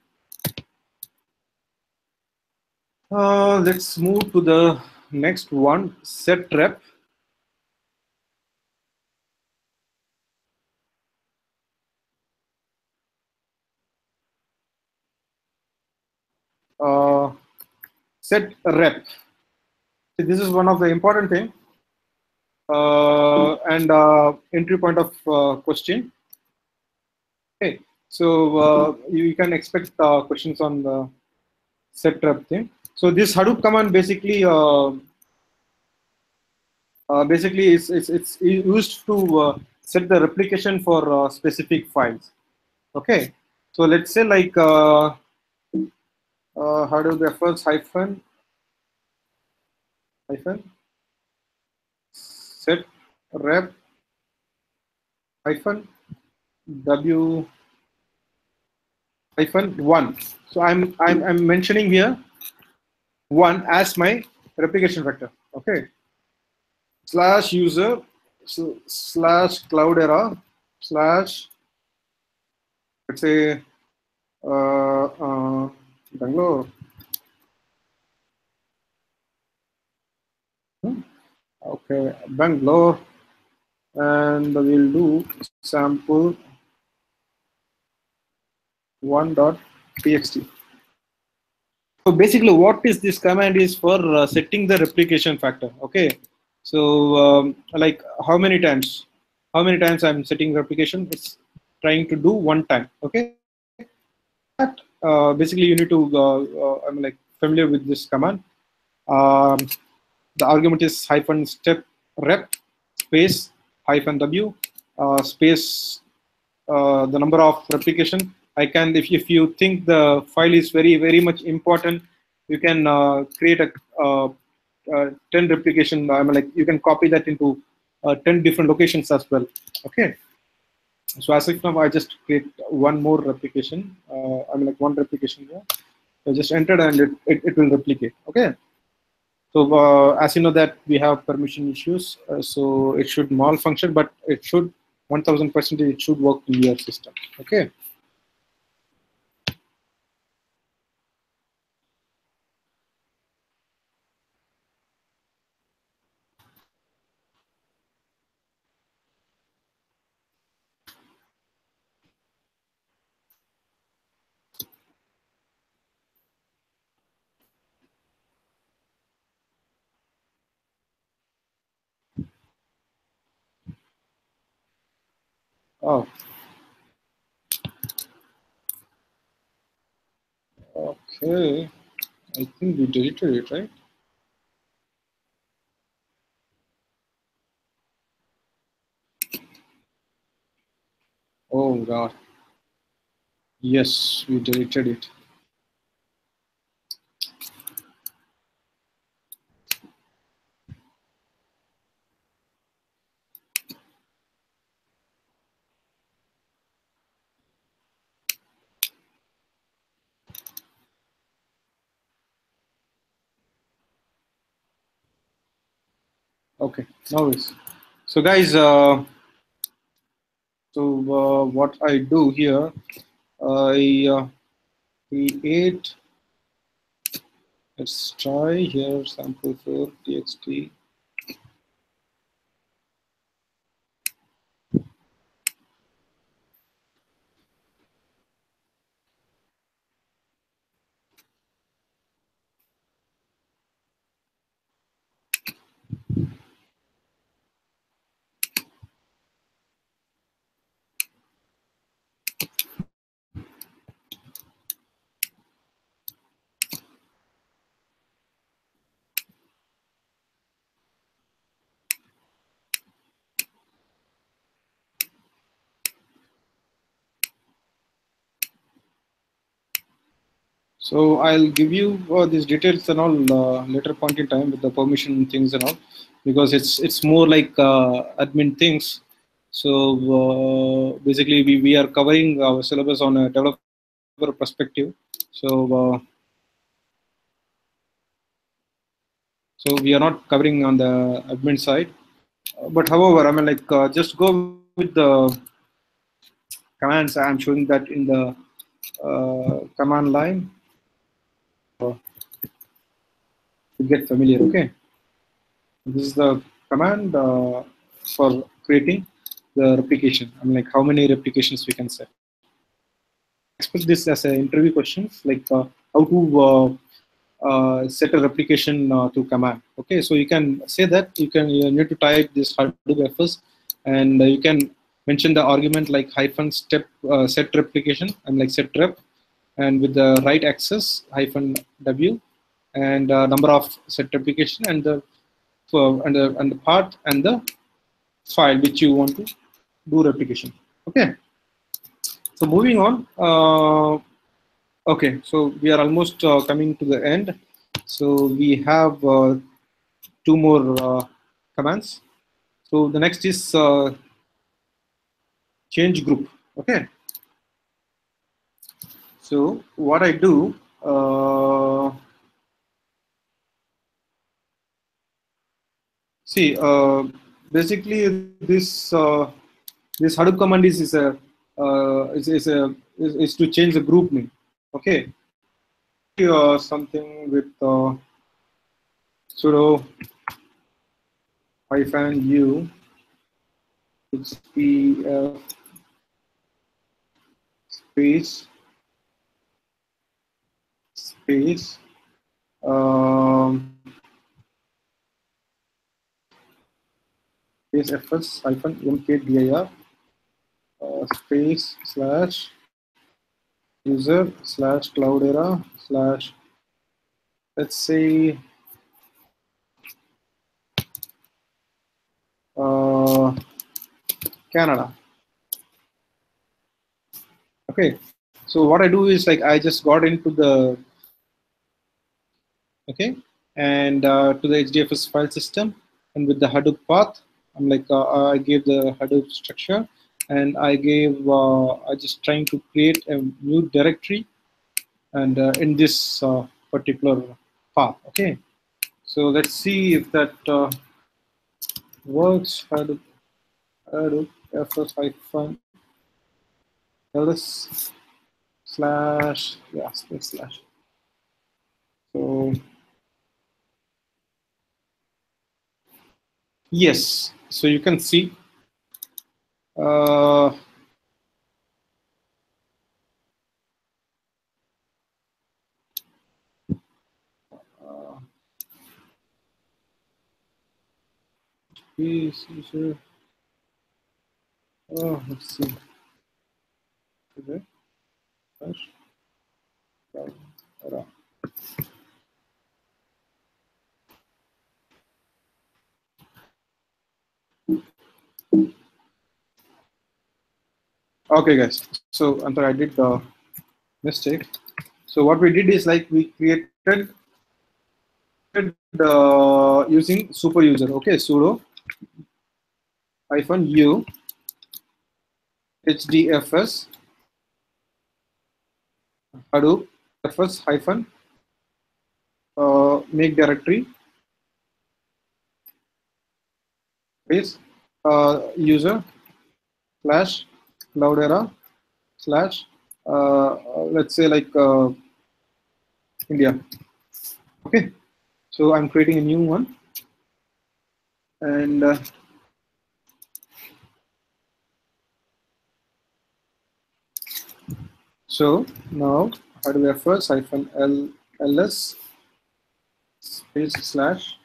Let's move to the next one. Set rep. Set rep. So this is one of the important thing and entry point of question. Okay, so you can expect questions on the set rep thing. So this Hadoop command basically it's used to set the replication for specific files. Okay, so let's say like Hadoop efforts hyphen set rep hyphen w hyphen 1. So I'm mentioning here 1 as my replication vector. Okay. Slash user slash cloudera slash, let's say Bangalore. Okay, Bangalore, and we'll do sample 1.txt. So basically, what is this command is for setting the replication factor. Okay, so like how many times I'm setting replication? It's trying to do one time. Okay, that basically you need to I'm like familiar with this command. The argument is hyphen step rep space hyphen w space the number of replication. I can, if you think the file is very much important, you can create a 10 replication. I mean, like you can copy that into 10 different locations as well. Okay. So as of now, I just create one more replication. I mean, like one replication here. So just entered and it will replicate. Okay. So as you know that we have permission issues, so it should malfunction, but it should 1000% it should work in your system. Okay. Oh, okay. I think we deleted it, right? Oh God. Yes, we deleted it. Okay, no worries. So guys, what I do here, I create. Let's try here sample for txt. So I'll give you these details and all later point in time with the permission things and all, because it's more like admin things. So basically, we are covering our syllabus on a developer perspective. So so we are not covering on the admin side. But however, I mean, like just go with the commands. I'm showing that in the command line to get familiar. Okay. This is the command for creating the replication. I mean, like how many replications we can set. Expect this as an interview questions, like how to set a replication through command. Okay, so you can say that you need to type this Hadoop FS, and you can mention the argument like hyphen step set replication and like set rep, and with the right access hyphen w, and number of set replication and the and the path and the file which you want to do replication. Okay, so moving on. Okay, so we are almost coming to the end. So we have two more commands. So the next is change group. Okay, so what I do, see, basically this Hadoop command is a is to change the group name. Okay, something with sudo hyphen u HDF space space um, space fs hyphen mkdir space slash user slash cloudera slash, let's say, uh, Canada. Okay, so what I do is like I just got into the, okay, and to the HDFS file system, and with the Hadoop path, I'm like I gave the Hadoop structure, and I gave I just trying to create a new directory, and in this particular path. Okay, so let's see if that works. Hadoop fs hyphen ls slash, yeah, space slash. So yes, so you can see uh, Let's see. Okay. Okay, guys. So, Antar, I did the mistake. So, what we did is like we created using super user. Okay, sudo -u HDFS Hadoop FS hyphen make directory is user slash Cloudera slash let's say like India. Okay, so I'm creating a new one, and so now HDFS hyphen ls space slash.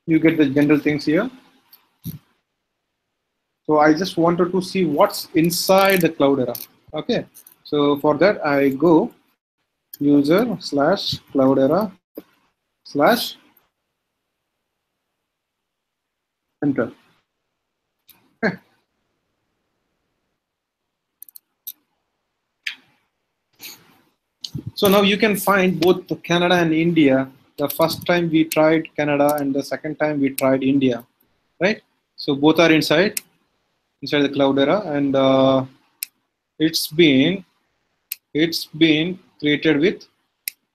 You get the general things here. So I just wanted to see what's inside the Cloudera. Okay, so for that I go user slash Cloudera slash enter. Okay. So now you can find both Canada and India. The first time we tried Canada and the second time we tried India, right? So both are inside the Cloudera, and it's been created with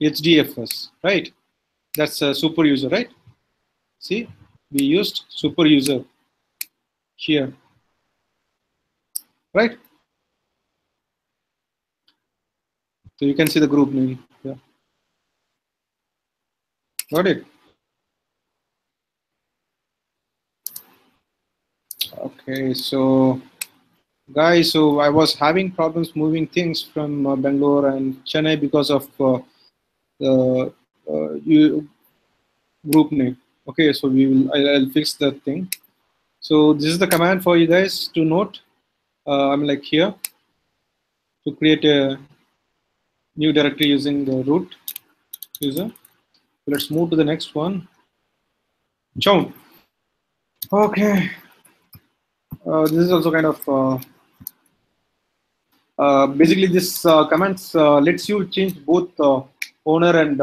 HDFS, right? That's a super user, right? See, we used super user here, right? So you can see the group name. Yeah, got it. Okay, so guys, so I was having problems moving things from Bangalore and Chennai because of the group name. Okay, so I'll fix that thing. So this is the command for you guys to note. I'm like here to create a new directory using the root user. Let's move to the next one. Chown. Okay. This is also kind of basically this commands lets you change both owner and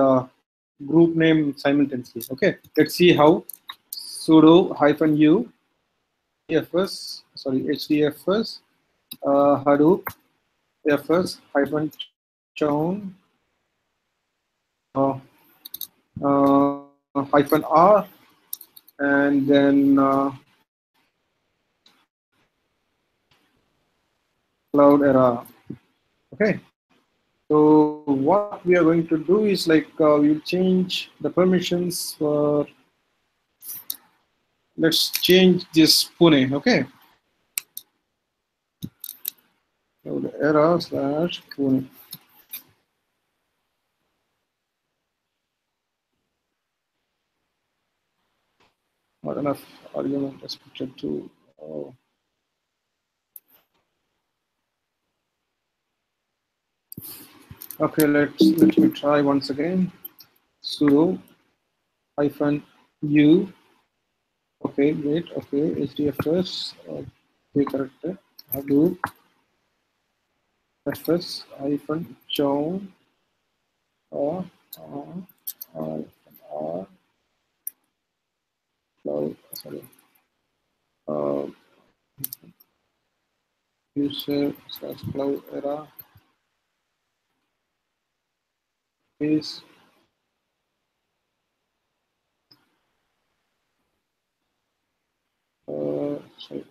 group name simultaneously. Okay, let's see how. Sudo -u fs HDFS Hadoop fs chown -r, and then Cloudera. Okay, so what we are going to do is like we'll change the permissions for, let's change this Pune. Okay, Cloudera slash Pune. Not enough argument restricted to. Oh. Okay, let me try once again. Sudo -u. Okay, wait. Okay, HDFS. Okay, corrected. Hadoop fs chown r cloud. Sorry. Uh, user slash Cloudera is sorry.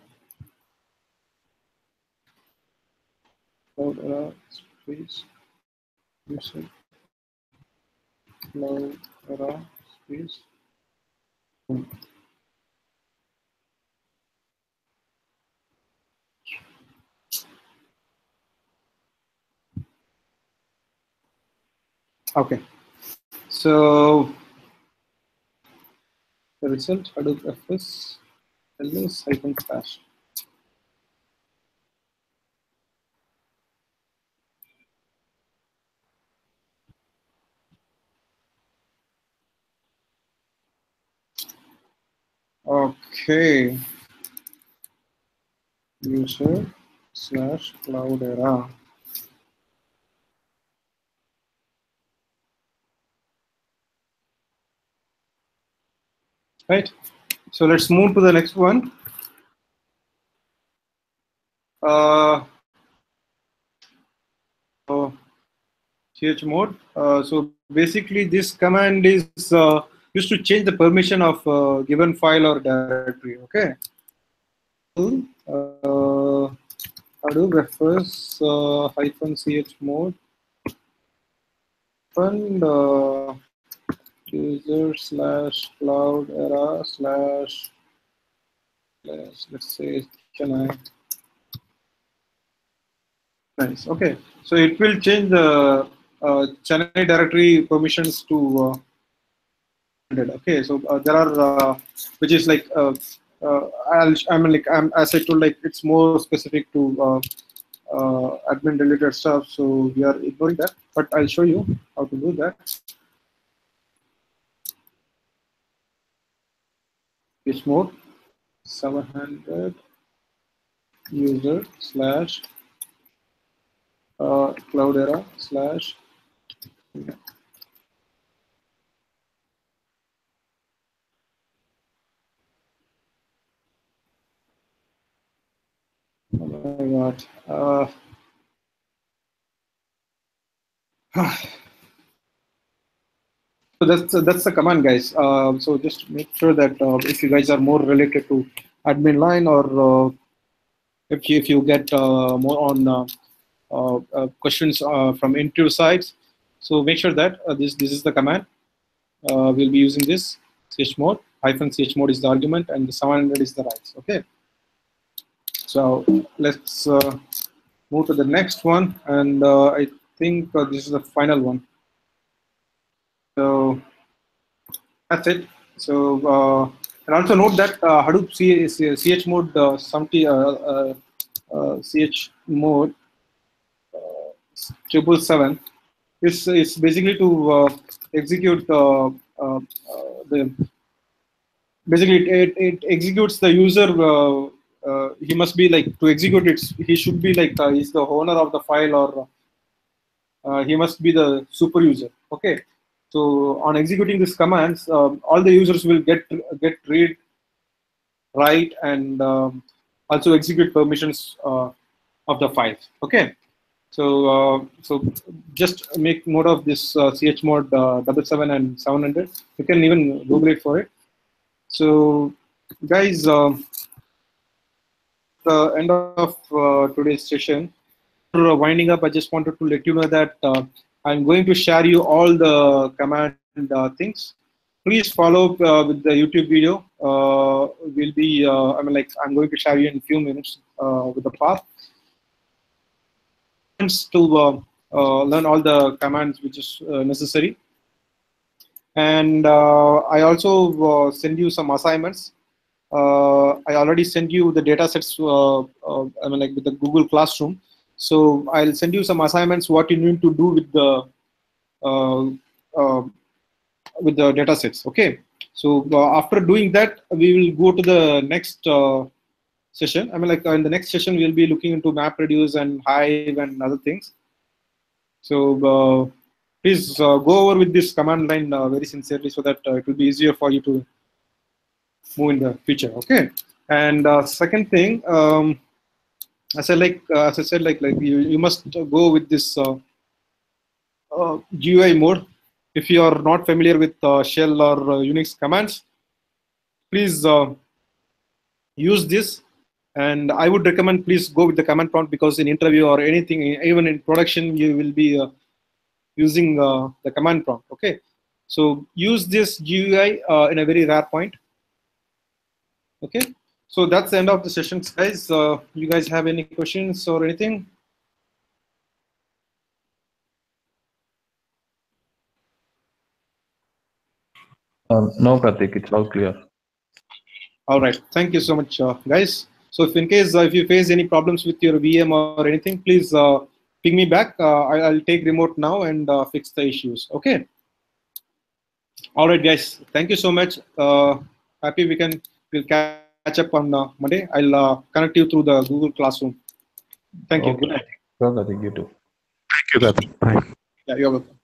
Cloudera space user Cloudera space. Okay, so the result Hadoop fs ls -slash. Okay. User / Cloudera. Right. So let's move to the next one. Chmod. So basically, this command is used to change the permission of given file or directory. Okay. Hadoop refers -chmod and user / Cloudera / let's say can I. Nice. Okay. So it will change the Chennai directory permissions to okay. So there are which is like as I told, like it's more specific to admin related stuff. So we are ignoring that, but I'll show you how to do that. It's more 700 user / Cloudera / oh my god. So that's the command, guys. So just make sure that if you guys are more related to admin line, or if you get more on questions from interview sites, so make sure that this is the command. We'll be using this chmod -chmod is the argument, and the 700 is the rights. Okay. So let's move to the next one, and I think this is the final one. So that's it. So and also note that Hadoop chmod chmod 777 is basically to execute the basically it executes the user. He must be like to execute it. He should be like he's the owner of the file, or he must be the super user. Okay. So on executing these commands, all the users will get read, write, and also execute permissions of the files. Okay. So just make note of this chmod 777 and 700. You can even Google it for it. So guys, the end of today's session. Winding up, I just wanted to let you know that I'm going to share you all the command things. Please follow up with the YouTube video. Will be I'm going to share you in a few minutes with the path to learn all the commands which is necessary. And I also send you some assignments. I already sent you the data sets. With the Google Classroom. So I'll send you some assignments. What you need to do with the data sets. Okay. So after doing that, we will go to the next session. In the next session, we'll be looking into MapReduce and Hive and other things. So please go over with this command line very sincerely, so that it will be easier for you to move in the future. Okay. And second thing, as I said, you must go with this GUI mode. If you are not familiar with shell or Unix commands, please use this. And I would recommend please go with the command prompt, because in interview or anything, even in production, you will be using the command prompt. Okay. So use this GUI in a very rare point. Okay. So that's the end of the session, guys. You guys have any questions or anything? No, Pratik, it's all clear. All right. Thank you so much, guys. So if in case if you face any problems with your VM or anything, please ping me back. I'll take remote now and fix the issues. Okay. All right, guys. Thank you so much. Happy weekend. We'll catch up on Monday. I'll connect you through the Google Classroom. Thank you. Okay. Good night. Sure, Pratik, you too. Thank you, Karthik. Bye. Yeah, you're welcome.